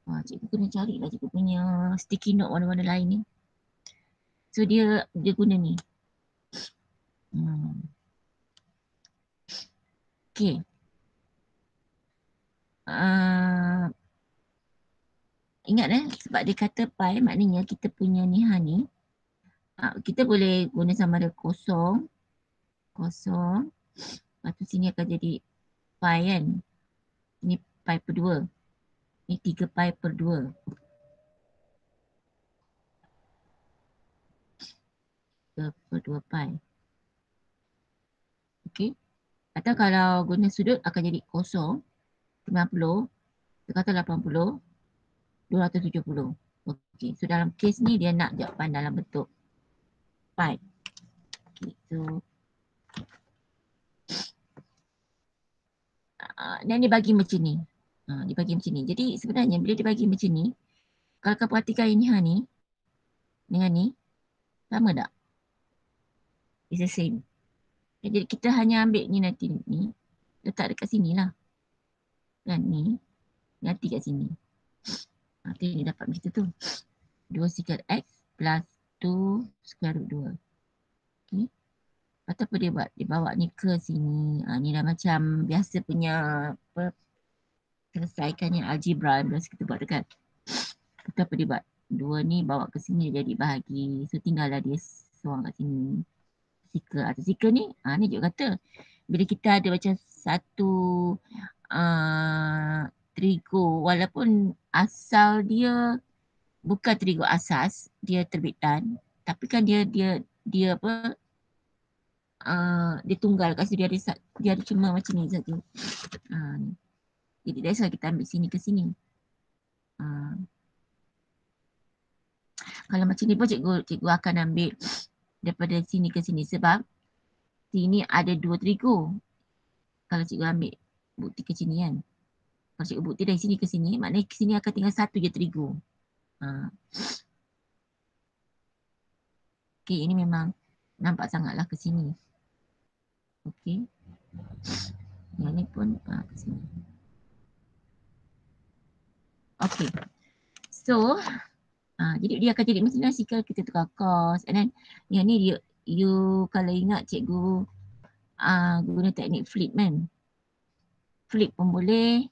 Speaker 1: Wah, cikgu kena carilah cikgu punya sticky note warna-warna lain ni. So dia guna ni. Okay. Ingat sebab dia kata pi maknanya kita punya ni ni. Kita boleh guna sama ada kosong. Lepas tu sini akan jadi pi kan. Ni pi per 2. Ni 3 pi per 2. 3 per 2 pi. Okay. Atau kalau guna sudut akan jadi kosong. 90. Kita kata 80. 270. Okay. So dalam kes ni dia nak jawapan dalam bentuk pi. Okay. So dan dia bagi macam ni. Dia bagi macam ni. Jadi sebenarnya bila dia bagi macam ni, kalau kau perhatikan ini ni dengan ni, sama tak? It's the same. Jadi kita hanya ambil ni nanti ni, letak dekat sini lah. Dan ni, nanti kat sini. Nanti ni dapat macam tu. 2 secant X plus 2 square root 2. Okay. Atau apa dia buat? Dia bawa ni ke sini. Ni dah macam biasa punya apa, selesaikan yang algebra biasa kita buat dekat. Atau apa dia buat? 2 ni bawa ke sini jadi bahagi. So tinggallah dia seorang kat sini. Sika atau sika ni, ni juga kata bila kita ada macam satu trigo walaupun asal dia bukan trigo asas, dia terbitan, tapi kan dia apa, dia tunggal kat situ, dia ada cuma macam ni saja. Jadi that's why kita ambil sini ke sini. Kalau macam ni pun cikgu akan ambil daripada sini ke sini sebab sini ada 2 trigo. Kalau cikgu ambil bukti ke sini kan. Kalau cikgu bukti dari sini ke sini, maknanya ke sini akan tinggal satu je trigo. Okay, ini memang nampak sangatlah ke sini. Okay. Yang ni pun ke sini. Okay. So, jadi dia akan jadi macam ni jika kita tukar cos. And then yang ni dia, you kalau ingat cikgu guna teknik flip kan. Flip pun boleh.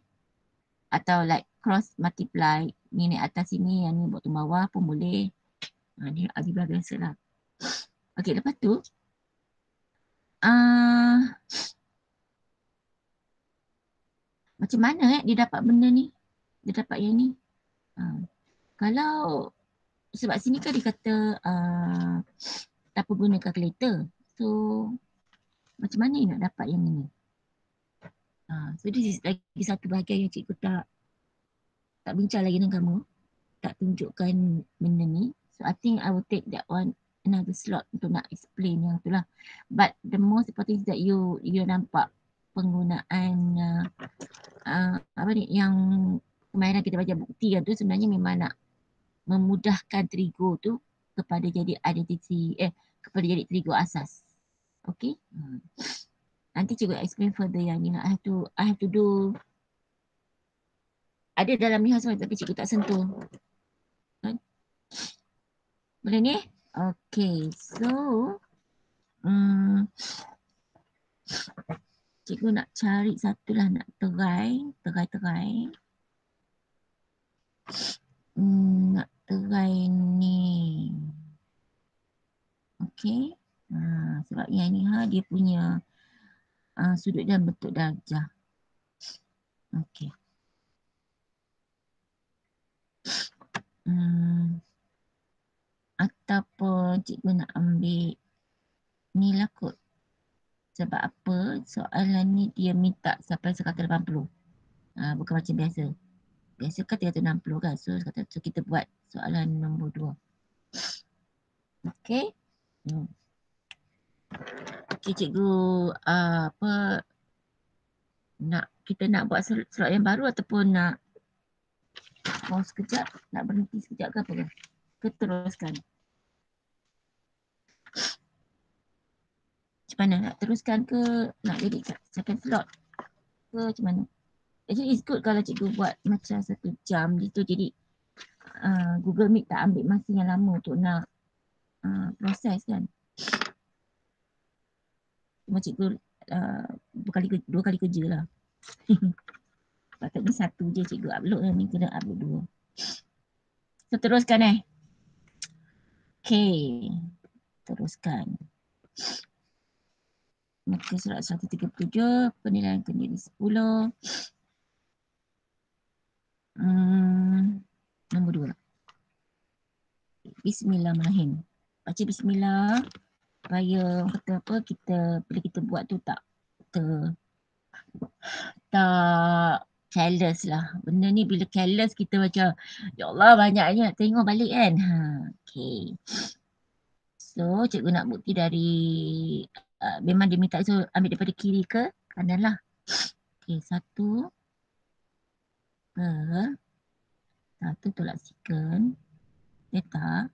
Speaker 1: Atau like cross multiply. Ni naik atas sini, yang ni bottom bawah pun boleh. Ni algebra biasa lah. Okay, lepas tu macam mana dia dapat benda ni? Dia dapat yang ni. Kalau sebab sini kan dia kata tanpa guna calculator. So macam mana nak dapat yang ni? So this is lagi satu bahagian yang cikgu tak bincang lagi dengan kamu. Tak tunjukkan benda ni. So I think I will take that one another slot untuk nak explain yang tu lah. But the most important is that you nampak penggunaan apa ni yang kemahiran kita baca bukti kan tu sebenarnya memang nak memudahkan trigo tu kepada jadi identity kepada jadi trigo asas. Okay. Nanti cikgu explain further yang ni. I have to do ada dalam ni semua tapi cikgu tak sentuh. Kan? Boleh ni? Okay. So cikgu nak cari satu lah, nak terai. Nak terai ni. Okay. Sebab yang ni dia punya sudut dan bentuk darjah. Okay. Ataupun cikgu nak ambil ni lah kot. Sebab apa soalan ni dia minta sampai 180. Bukan macam biasa. Biasa kan 360 kan. So kita buat soalan nombor 2. Okay. Okay cikgu apa kita nak buat slot yang baru ataupun nak pause sekejap, nak berhenti sekejap ke apa ke? Teruskan. Macam mana? Nak teruskan ke? Nak jadi second slot? Ke macam mana? Actually it's good kalau cikgu buat macam 1 jam gitu. Jadi Google Meet tak ambil masa yang lama untuk nak proses kan. Cuma cikgu dua kali kerja lah. Patutnya 1 je cikgu upload lah, ni kena upload 2. So teruskan Okay, teruskan. Muka surat 137, penilaian kena di 10. Nombor 2. Bismillahirrahmanirrahim. Baca bismillah supaya orang kata apa, kita bila kita buat tu tak careless lah. Benda ni bila careless kita macam ya Allah banyaknya tengok balik kan. Okay. So cikgu nak bukti dari memang dia minta so ambil daripada kiri ke kanan lah. Okay, 1 tolak secant theta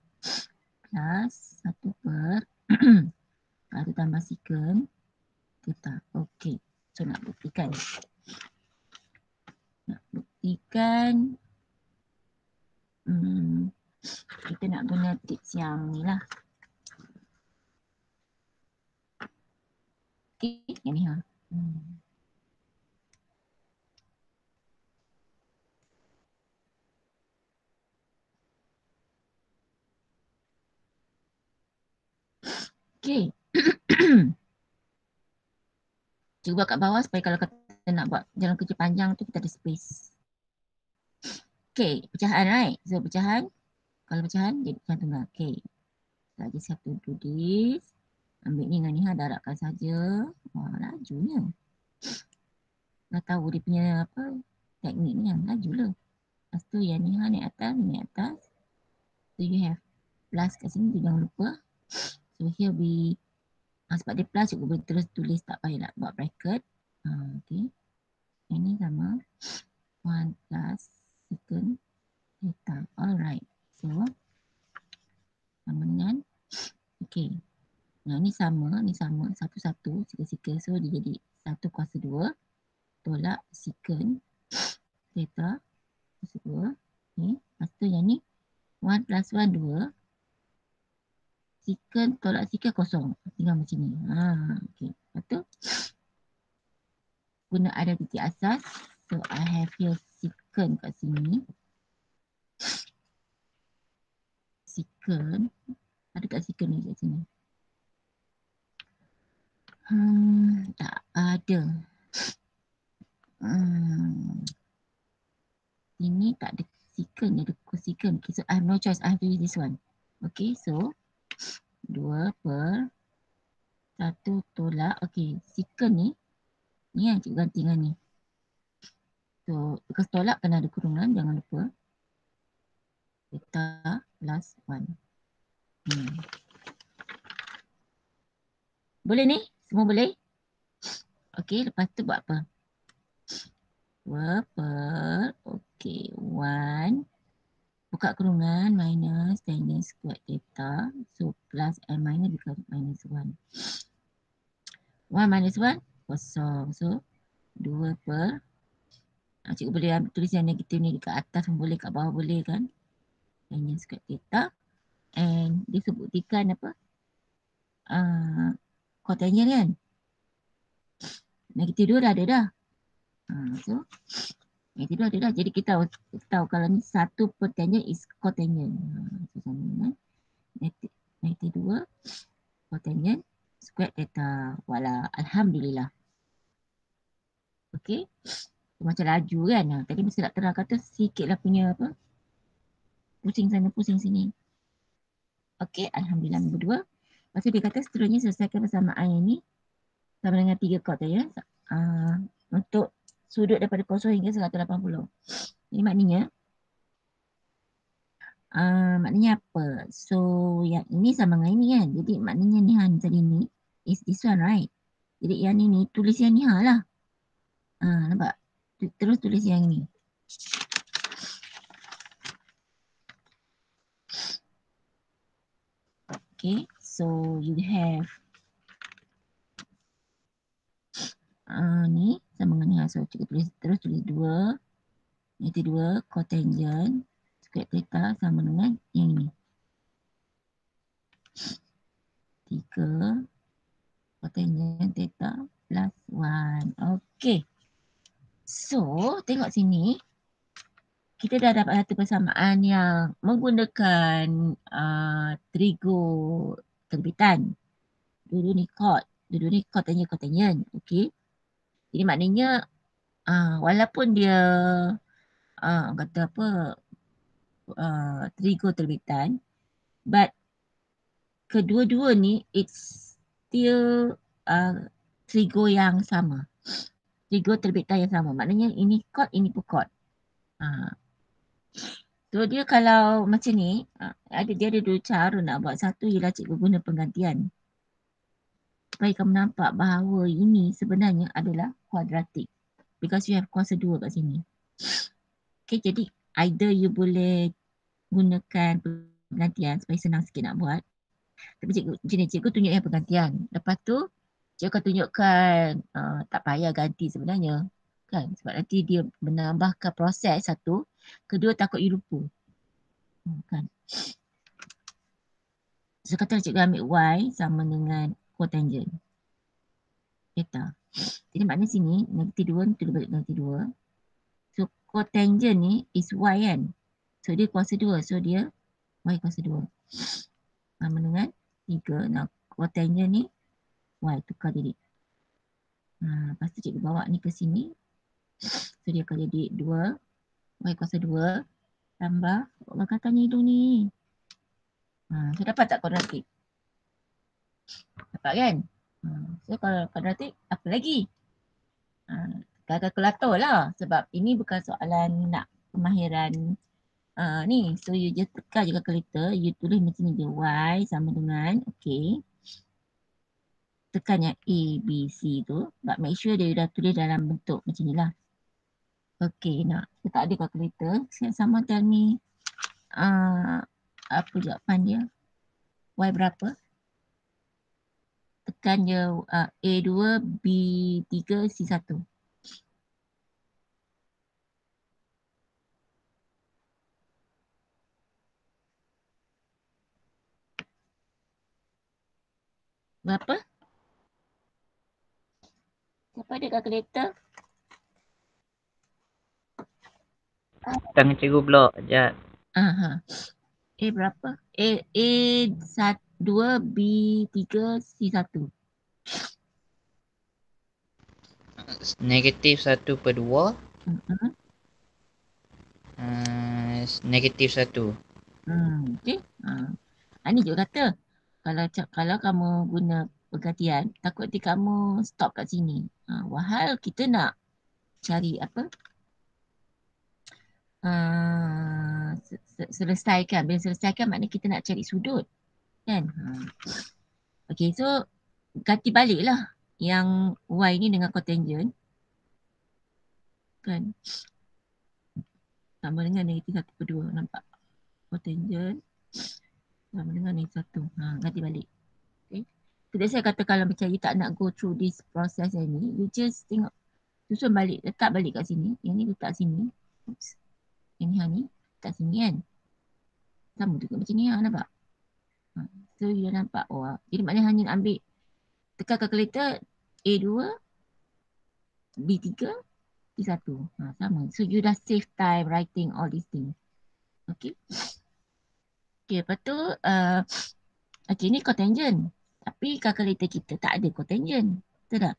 Speaker 1: plus 1 per 1 tambah secant theta. Okay, so nak buktikan. Kita nak guna tips yang ni lah. Okay, yang ni ha. Okay. Cikgu buat kat bawah supaya kalau kita nak buat jalan kerja panjang tu kita ada space. Okay, pecahan right? So pecahan, kalau pecahan jadi pecahan tunggal. Okay. Kita just have to do this. Ambil ni dengan ni ha, darabkan saja. Wah, lajunya. Dah tahu dia punya apa teknik ni kan, lajulah. Lepas tu yang ni ha, naik atas. So you have plus kat sini, jangan lupa. So here we sebab dia plus, cikgu boleh terus tulis, tak payah nak buat bracket. Okay. Yang ni sama. 1 plus secant theta. Alright. So, sama dengan. Okay. Nah, ni sama. Satu-satu. Sika-sika. So, dia jadi 1 kuasa 2. Tolak secant theta. Kuasa 2. Okay. Lepas tu yang ni. 1 plus 1, 2. Secant tolak secant kosong. Tinggal macam ni. Okay. Lepas tu. Guna ada titik asas. So, I have here secant kat sini. Secant. Ada kat secant ni kat sini. Tak ada. Ini tak ada secant, ada cosecant. Okay, so I have no choice. I have to use this one. Okay, so 2 per 1 tolak. Okay, secant ni yang cikgu ganti dengan ni. So, because tolak kena ada kurungan, jangan lupa. Theta plus 1. Boleh ni? Semua boleh? Okay, lepas tu buat apa? 2 per, okay, 1. Buka kurungan minus tan square theta. So plus and minus become minus 1. 1 minus 1 kosong. So 2 per cikgu boleh ambil tulis yang negatif ni dekat atas pun boleh, kat bawah boleh kan. Tan square theta. And dia sebutikan apa? Cotangent kan. Negatif 2 dah ada dah. So negatif 2 ada dah. Jadi kita tahu kalau ni 1 per tangent is cotangent. So sama dengan negatif 2 cotangent square theta. Wala, alhamdulillah. Okay. Macam laju kan. Tadi mesti nak terang kata sikit lah punya apa. Pusing sana, pusing sini. Okay, alhamdulillah nombor 2. Lepas tu dia kata seterusnya selesaikan persamaan yang ni sama dengan 3 cotangent untuk sudut daripada 0 hingga 180. Ini maknanya apa? So yang ini sama dengan ini kan. Jadi maknanya ni tadi ni is this one right. Jadi yang ni tulis yang ni lah. Nampak? Terus tulis yang ni. Okay, so you have ni sama dengan ni. So cikgu tulis 2. Iaitu 2 cotangent square theta sama dengan yang ini. 3 cotangent theta plus 1. Okey. So, tengok sini. Kita dah dapat satu persamaan yang menggunakan trigo terbitan. Dulu ni cotangent. Okey. Jadi maknanya walaupun dia kata apa trigo terbitan, but kedua-dua ni it's still trigo yang sama. Trigo terbitan yang sama. Maknanya ini chord, ini pun chord. So dia kalau macam ni, dia ada dua cara nak buat. Satu ialah cikgu guna penggantian. Supaya kamu nampak bahawa ini sebenarnya adalah kuadratik. Because you have kuasa 2 kat sini. Okay, jadi either you boleh gunakan penggantian supaya senang sikit nak buat. Tapi cikgu tunjuk yang penggantian. Lepas tu cikgu akan tunjukkan tak payah ganti sebenarnya. Kan? Sebab nanti dia menambahkan proses satu. Kedua takut you lupa. Kan? So kata cikgu ambil y sama dengan cotangent theta. Jadi maknanya sini negatif 2 ni tulis balik negatif 2. So cotangent ni is y kan. So dia kuasa 2. So dia y kuasa 2. Sama dengan 3. Nah cotangent ni y tukar jadi. Lepas tu cikgu bawa ni ke sini. So dia akan jadi 2 y kuasa 2 tambah katanya hidung ni. So dapat tak kuadratik? Dapat kan? So kalau kuadratik apa lagi? Kalkulator lah. Sebab ini bukan soalan nak kemahiran ni. So you just tekan je kalkulator. You tulis macam ni je. Y sama dengan tekan yang A, B, C tu. But make sure dia dah tulis dalam bentuk macam ni lah. Nak. Kita tak ada kalkulator. Sama tell me apa jawapan dia. Y berapa? Tekan je A2, B3, C1. Berapa? Siapa ada kalkulator?
Speaker 2: Tangan cikgu pula. Sekejap.
Speaker 1: A berapa? A2, B3, C1.
Speaker 2: Negatif 1/2. Negatif 1.
Speaker 1: Okey. Ini juga kata kalau kamu guna pergantian, takut nanti kamu stop kat sini. Wahal kita nak cari apa? Selesaikan. Bila selesaikan maknanya kita nak cari sudut. Kan? Okey, so ganti balik lah yang y ni dengan cotangent. Kan? Sama dengan negatif 1/2. Nampak? Cotangent sama dengan negatif 1. Ganti balik. Okay. Jadi saya kata kalau macam you tak nak go through this process ni, you just tengok, susun balik, letak balik kat sini. Yang ni letak sini. Oops. Yang ni letak sini kan. Sama juga macam ni nampak? So you nampak. Jadi maknanya hanya ambil tekan kalkulator A2, B3, C1. Sama. So you dah save time writing all these things. Okay. Okay, lepas tu ni cotangent. Tapi kalkulator kita tak ada cotangent. Betul tak?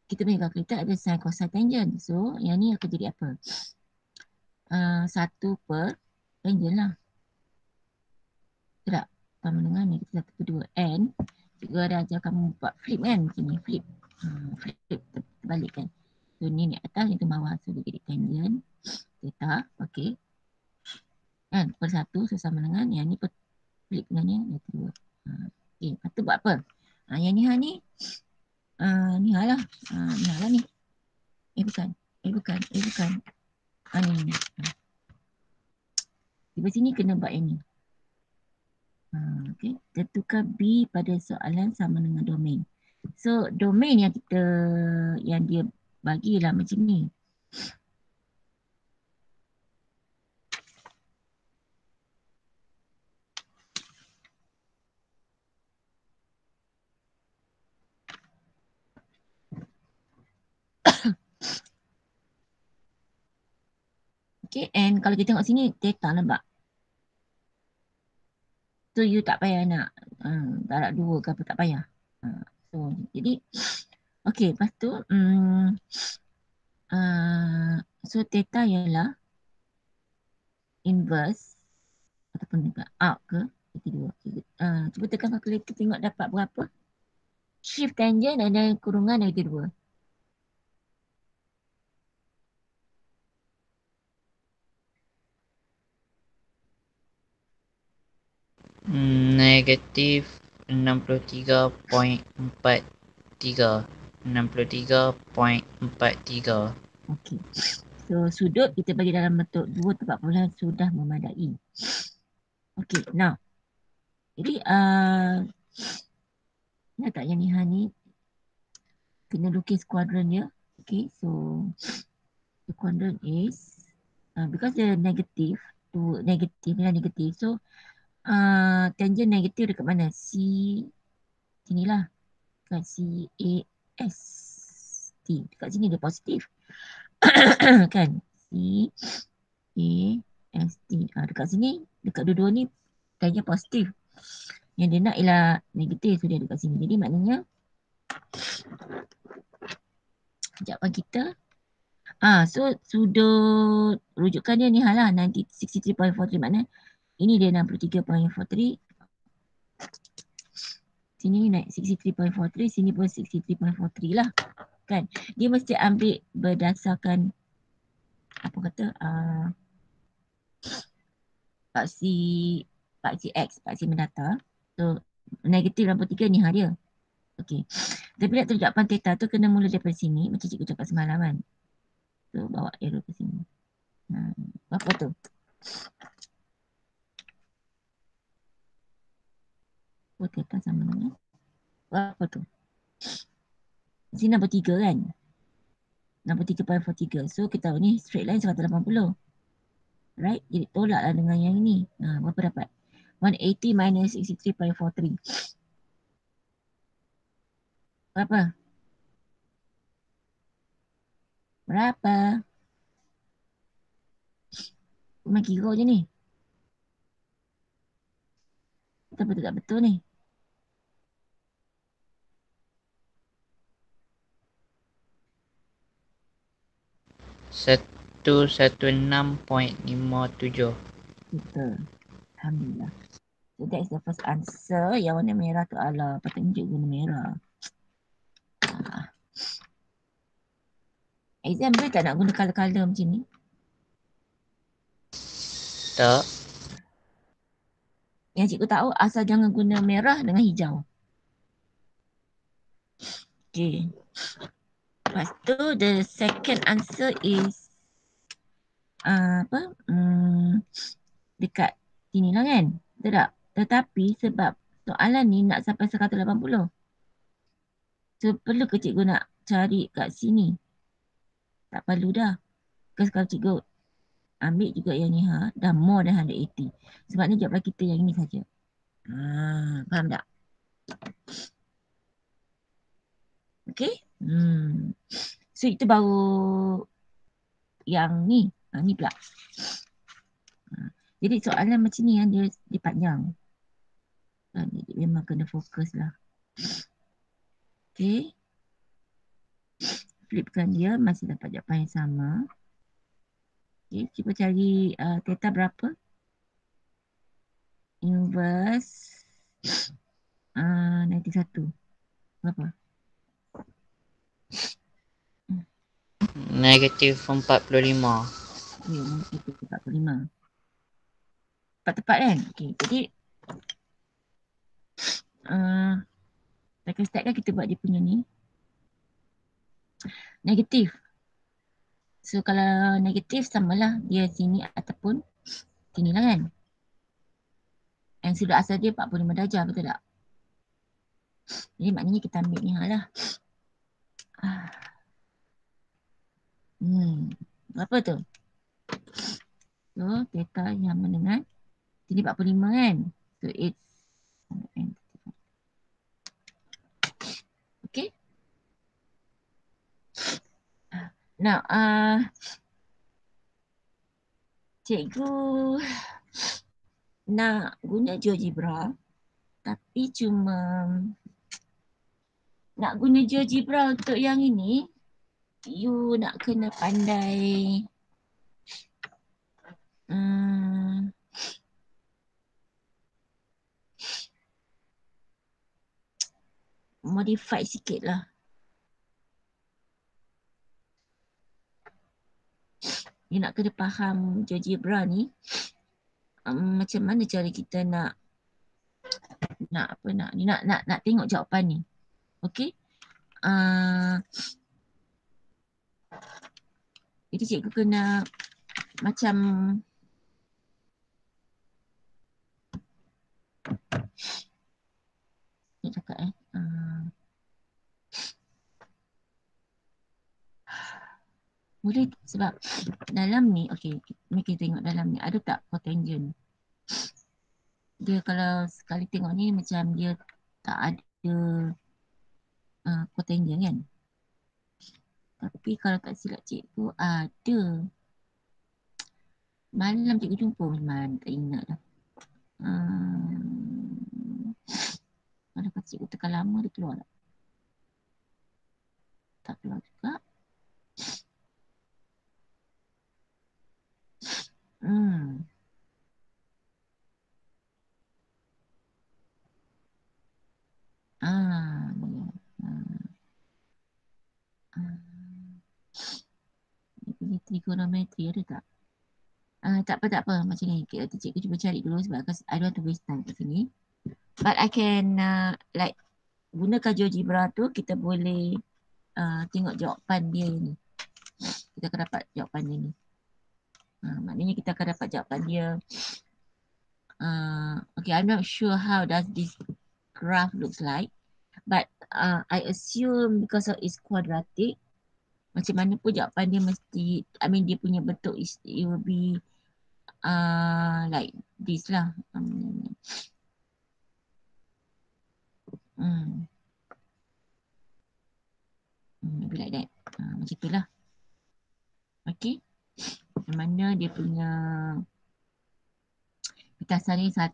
Speaker 1: Kita punya kalkulator ada sin, cosine, tangent. So yang ni akan jadi apa? 1 per tangent lah. Betul tak? Sama dengan negatif 1/2. And cikgu ada ajar kamu buat flip kan? Macam ni, flip. Flip terbalik kan? So ni atas, ni bawah. So dia jadi tangent theta. Okay. Kan? Per 1 so sama dengan yang ni per flip dengan yang negatif 2. Okay. Lepas tu buat apa? Yang ni ni. Ni lah. Ni lah ni. Bukan. Ni. Di sini kena buat yang ni. Okay. Tentukan B pada soalan sama dengan domain. So domain yang dia bagilah macam ni. Okay, and kalau kita tengok sini theta nampak. So you tak payah nak darab 2 ke apa, tak payah. So jadi okay, lepas tu so theta ialah inverse ataupun juga arc ke kedua. Cuba tekan kalkulator tengok dapat berapa. Shift tangent ada kurungan dari kedua.
Speaker 2: Negatif 63.43. 63.43.
Speaker 1: Okey. So sudut kita bagi dalam bentuk 2/40 sudah memadai. Okey, now. Jadi nak tak yang ni kena lukis kuadran dia. Okay, so the quadrant is because the negative to negative, so tangent negatif dekat mana? Sinilah kat CAS T, dekat sini dia positif. Kan? CAS T, dekat sini, dekat dua-dua ni tangent positif. Yang dia nak ialah negatif, so dia dekat sini. Jadi maknanya jawapan kita so sudut rujukan dia ni halah 63.43, makna ini dia 63.43. Sini naik 63.43, sini pun 63.43 lah. Kan? Dia mesti ambil berdasarkan apa kata paksi X, paksi mendatar. So negatif 63 ni dia. Okey. Tapi nak tahu jawapan theta tu kena mula daripada sini macam cikgu cakap semalam kan. So bawa arrow ke sini. Apa tu? Oh, theta sama dengan apa tu? Sini nombor 3 kan? Nombor 3.43. So kita tahu ni straight line 180. Right? Jadi tolaklah dengan yang ini. Berapa dapat? 180 minus 63.43. Berapa? Berapa? Memang kira je ni. Betul tak betul ni?
Speaker 2: Satu 116.57.
Speaker 1: Betul. Alhamdulillah. So that is the first answer. Yang warna merah tu ala petunjuk guna merah. Exam boleh tak nak guna colour-colour macam ni?
Speaker 2: Tak.
Speaker 1: Yang cikgu tahu asal jangan guna merah dengan hijau. Okay. Lepas tu the second answer is dekat sini lah kan? Betul tak? Tetapi sebab soalan ni nak sampai 180. So perlu ke cikgu nak cari kat sini? Tak perlu dah. Because kalau cikgu ambil juga yang ni dah more than 180. Sebab ni jawapan kita yang ini saja. Faham tak? Okay? So itu baru yang ni. Ni pula. Jadi soalan macam ni yang dia panjang. Jadi memang kena fokus lah. Okay. Flipkan dia masih dapat jawapan yang sama. Okay, cuba cari theta berapa? Inverse 91. Berapa?
Speaker 2: Negatif 45.
Speaker 1: Okay, negatif 45. Tepat-tepat kan? Okay, jadi step kan kita buat dia punya ni. Negatif. So kalau negatif samalah dia sini ataupun sini lah kan. And sudut asal dia 45 darjah, betul tak? Jadi maknanya kita ambil ni lah. Berapa tu? So, theta yang dengan sini 45 kan? So, it's okay. Now, cikgu nak guna GeoGebra tapi cuma nak guna GeoGebra untuk yang ini, you nak kena pandai modify sikit lah. You nak kena faham GeoGebra ni macam mana cara kita nak tengok jawapan ni. Okay. Jadi cikgu kena macam nak cakap boleh sebab dalam ni, okay, kita tengok dalam ni ada tak cotangent. Dia kalau sekali tengok ni macam dia tak ada cotangent kan. Tapi kalau tak silap cikgu ada. Malam cikgu jumpa mana tak ingat dah. Kalau kata cikgu tekan lama dia keluar tak? Tak keluar juga. Ini trigonometri ada tak? Tak apa. Macam ni. Cikgu cuba cari dulu sebab I don't want to waste time kat sini. But I can like gunakan GeoGebra tu kita boleh tengok jawapan dia ni. Kita akan dapat jawapan dia ni. Maknanya kita akan dapat jawapan dia. Okay, I'm not sure how does this graph looks like. But I assume because of it's quadratic, macam mana pun jawapan dia mesti, dia punya bentuk it will be like this lah. Maybe like that. Macam tu lah. Okay. Yang mana dia punya pitasan ni 1.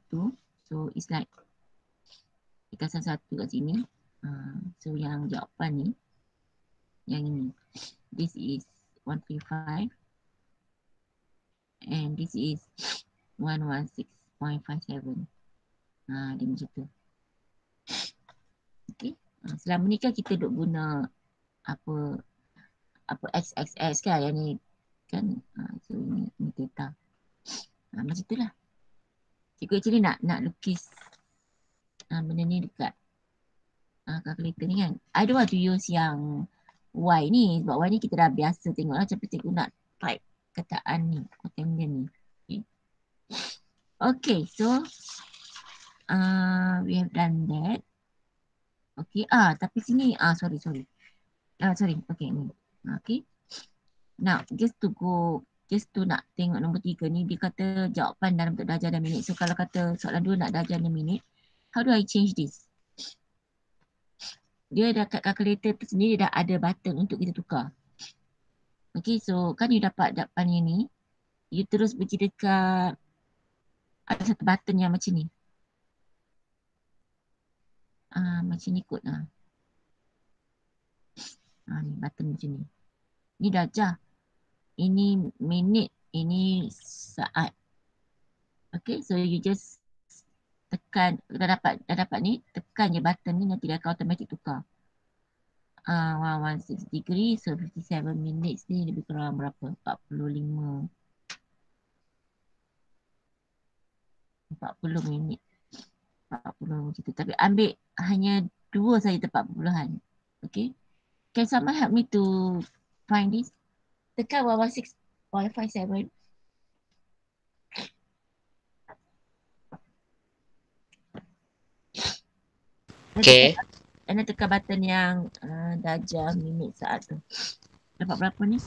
Speaker 1: So it's like pitasan 1 kat sini. So yang jawapan ni, yang ini. This is 135. And this is 116.57. Dia macam tu. Okay. Selama ni kan kita duk guna apa XXX kan, yang ni kan. So ini theta. Macam tu lah. Cikgu actually nak lukis benda ni dekat calculator ni kan. I don't want to use yang Y ni sebab Y ni kita dah biasa tengok lah. Tapi cikgu nak type kataan ni, cotangent ni. Okay, so we have done that. Okay, tapi sini, sorry. Sorry, okay ni. Okay. Now, just to nak tengok nombor 3 ni, dia kata jawapan dalam bentuk darjah dan minit. So, kalau kata soalan 2 nak darjah dan minit, how do I change this? Dia dekat calculator tu sendiri dah ada button untuk kita tukar. Okay, so kan you dapat jawapan ni, you terus pergi dekat ada satu button yang macam ni. Macam ni kot lah. Ni button macam ni. Ni darjah. Ini minit. Ini saat. Okay, so you just tekan. Dah dapat ni. Tekan je button ni. Nanti dia akan automatic tukar. 116 degree. So 57 minutes ni lebih kurang berapa? 45. 40 minit. 40 macam tu. Tapi ambil hanya 2 saja tempat perpuluhan. Okay. Can someone help me to find this? Tekan 116.57.
Speaker 2: Okay.
Speaker 1: Anda tekan button yang darjah, minit, saat tu. Dapat berapa ni?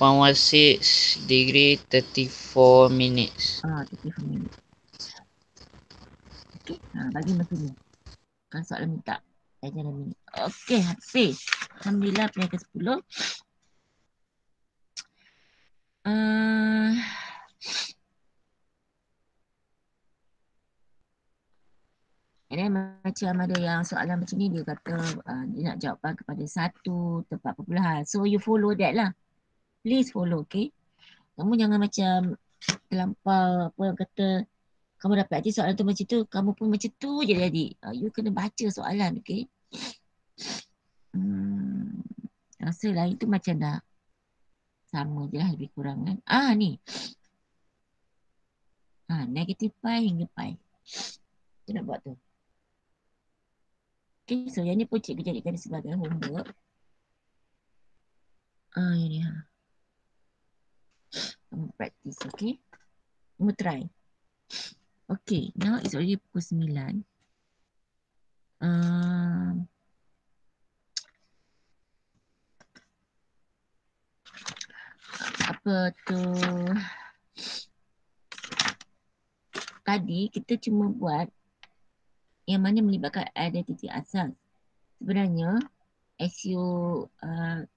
Speaker 2: 116 degree 34 minutes.
Speaker 1: 34 minit. Okey, bagi masa ni. Kan soalan minta darjah dan minit. Okey, habis. Alhamdulillah peringkat 10. And then macam ada yang soalan macam ni, dia kata dia nak jawapan kepada satu tempat perpuluhan. So you follow that lah. Please follow, okay? Kamu jangan macam terlampau apa yang kata kamu dapat je soalan tu macam tu, kamu pun macam tu je jadi. You kena baca soalan, okay? Rasa lain tu macam dah sama je lah lebih kurang kan. Ni. Negative pi hingga pi. Kita nak buat tu. Okay, so yang ni pun cikgu jadikan sebagai homework. Yang ni kamu practice, okay? Kamu try. Okay, now it's already pukul 9. Apa tu? Tadi kita cuma buat yang mana melibatkan ada titik asas. Sebenarnya SEO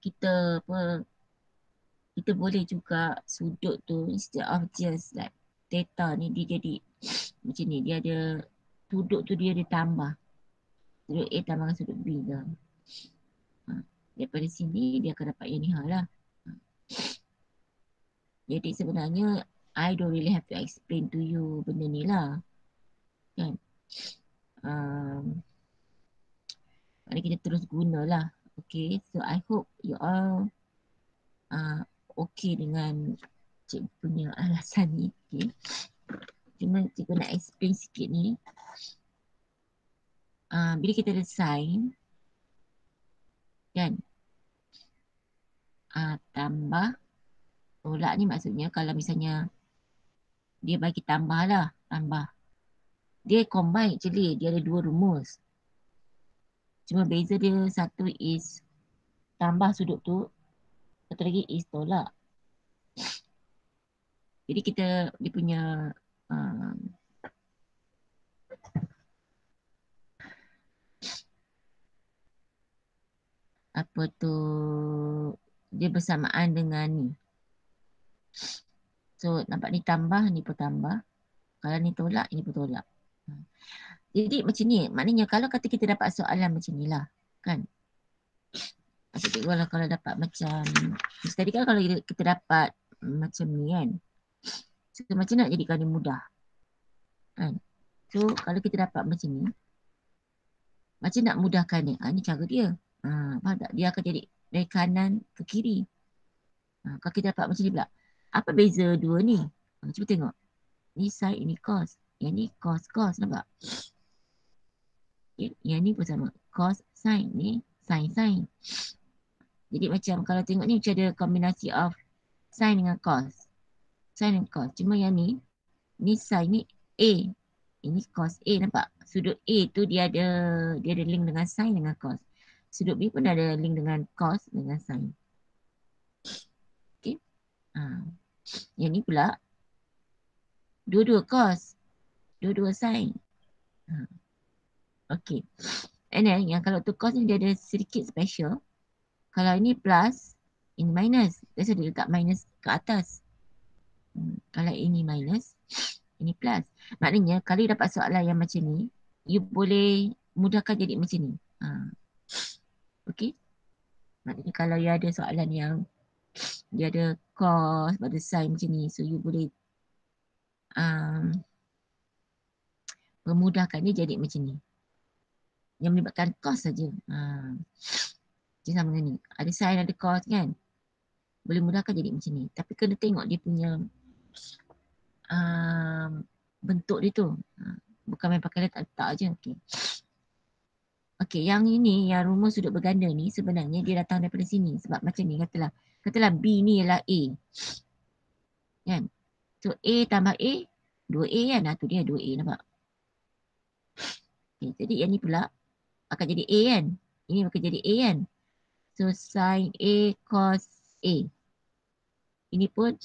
Speaker 1: kita kita boleh juga sudut tu instead of just like data ni dia jadi macam ni, dia ada sudut tu dia ada tambah. Sudut A tambah sudut B ke. Daripada sini dia akan dapat yang ni lah. Jadi sebenarnya I don't really have to explain to you benda ni lah. Kan? Mari kita terus gunalah. Okay, so I hope you all okay dengan cikgu punya alasan ni. Okay. Cuma cikgu nak explain sikit ni. Bila kita ada sign, kan, tambah, tolak ni maksudnya kalau misalnya dia bagi tambah lah, tambah. Dia combine actually, dia ada dua rumus. Cuma beza dia satu is tambah sudut tu, satu lagi is tolak. Jadi kita dia punya apa tu, dia bersamaan dengan ni. So nampak ni tambah, ni pun tambah. Kalau ni tolak, ini pun tolak. Jadi macam ni, maknanya kalau kata kita dapat soalan macam ni lah, kan? Maksud cikgu lah kalau dapat macam, tadi kan kalau kita dapat macam ni kan, so macam nak jadikan dia mudah, kan? So kalau kita dapat macam ni, macam nak mudahkan dia, ni cara dia. Faham tak? Dia akan jadi dari kanan ke kiri. Kalau kita dapat macam ni pula, apa beza dua ni? Cuba tengok. Ni sin, ini cos. Yang ni cos, nampak? Okay. Yang ni pun sama. Cos, sin. Ni sin. Jadi macam kalau tengok ni macam ada kombinasi of sin dengan cos. Sin dan cos. Cuma yang ni sin ni A. Ini cos A, nampak? Sudut A tu dia ada link dengan sin dengan cos. Sudut B pun ada link dengan cos dengan sin. Okay. Yang ni pula dua-dua cos, dua-dua sin. Okay. And then yang kalau tu cos ni dia ada sedikit special. Kalau ini plus, ini minus. Biasa dia letak minus ke atas. Kalau ini minus, ini plus. Maknanya kalau you dapat soalan yang macam ni, you boleh mudahkan jadi macam ni. Okay. Maknanya kalau you ada soalan yang dia ada cos, ada sin macam ni, so you boleh memudahkan dia jadi macam ni. Yang melibatkan cos saja. Macam sama dengan ni. Ada sin, ada cos kan. Boleh mudahkan jadi macam ni. Tapi kena tengok dia punya bentuk dia tu. Bukan main pakai letak je. Okay. Okay, yang ini, yang rumus sudut berganda ni sebenarnya dia datang daripada sini. Sebab macam ni, katalah B ni ialah A. Kan? So A tambah A, 2A kan? Tu dia 2A, nampak? Okay, jadi yang ni pula akan jadi A kan. Ini akan jadi A kan. So sin A cos A. Ini pun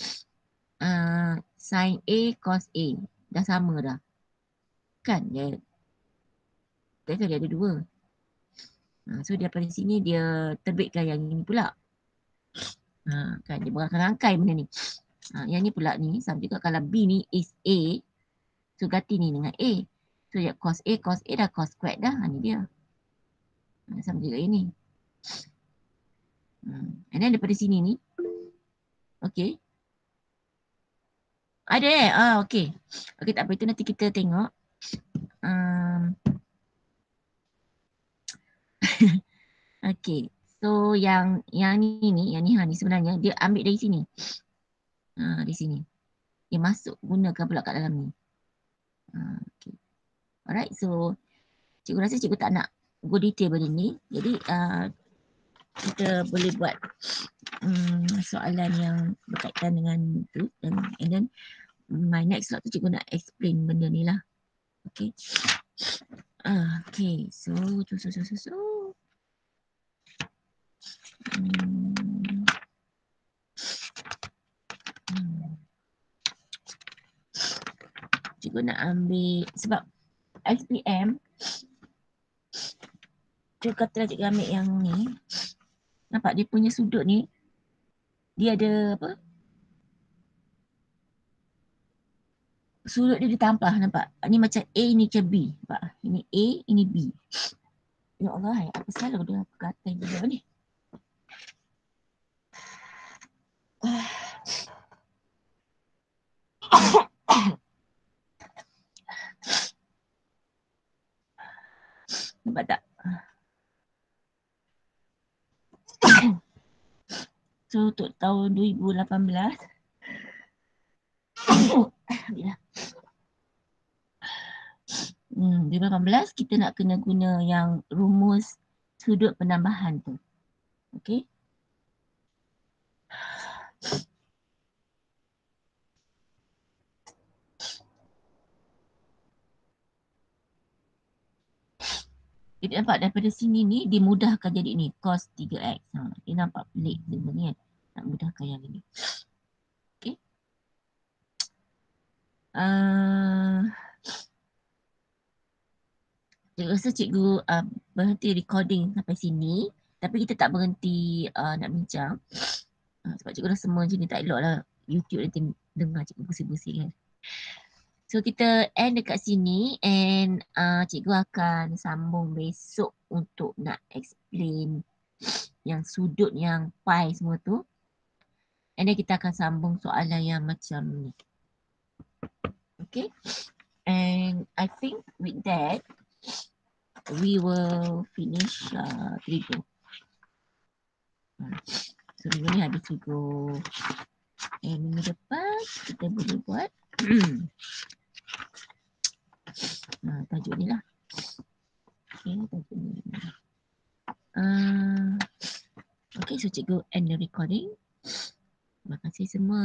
Speaker 1: sin A cos A. Dah sama dah. Kan dia. Dia ada dua. So daripada sini dia terbitkan yang ini pula. Kan dia berangkai-rangkai benda ni. Yang ni pula ni sama juga kalau B ni is A. So ganti ni dengan A. So ya cos A dah cos squared dah. Ni dia. Sama juga ini. And then daripada sini ni. Okay. Ada okay. Okay tak apa itu nanti kita tengok. Okay. So yang ni sebenarnya dia ambil dari sini. Di sini. Dia masuk gunakan pula kat dalam ni. Okay. Alright, so cikgu rasa cikgu tak nak go detail benda ni. Jadi kita boleh buat soalan yang berkaitan dengan tu. And then my next slot tu cikgu nak explain benda ni lah. Okay. Okay, so. Cikgu nak ambil sebab SPM cikgu kata cikgu ambil yang ni. Nampak dia punya sudut ni dia ada apa? Sudut dia ditambah nampak. Ni macam A ni macam B. Nampak? Ini A, ini B. Ya Allah, apa salah dia kata dia ni? Nampak tak? So untuk tahun 2018 2018 kita nak kena guna yang rumus sudut penambahan tu. Okay. Jadi nampak daripada sini ni dimudahkan jadi ni cos 3x. Dia nampak pelik sebenarnya kan. Nak mudahkan yang ini. Okay. Cikgu rasa cikgu berhenti recording sampai sini. Tapi kita tak berhenti nak bincang. Sebab cikgu rasa semua macam ni tak elok lah. YouTube nanti dengar cikgu bersih-bersih kan. So kita end dekat sini and cikgu akan sambung besok untuk nak explain yang sudut yang pi semua tu. And then kita akan sambung soalan yang macam ni. Okay. And I think with that we will finish Trigo. So minggu ni habis Trigo. And minggu depan kita boleh buat tajuk ni lah. Okay, tajuk ni. Okay, so cikgu end the recording. Terima kasih semua.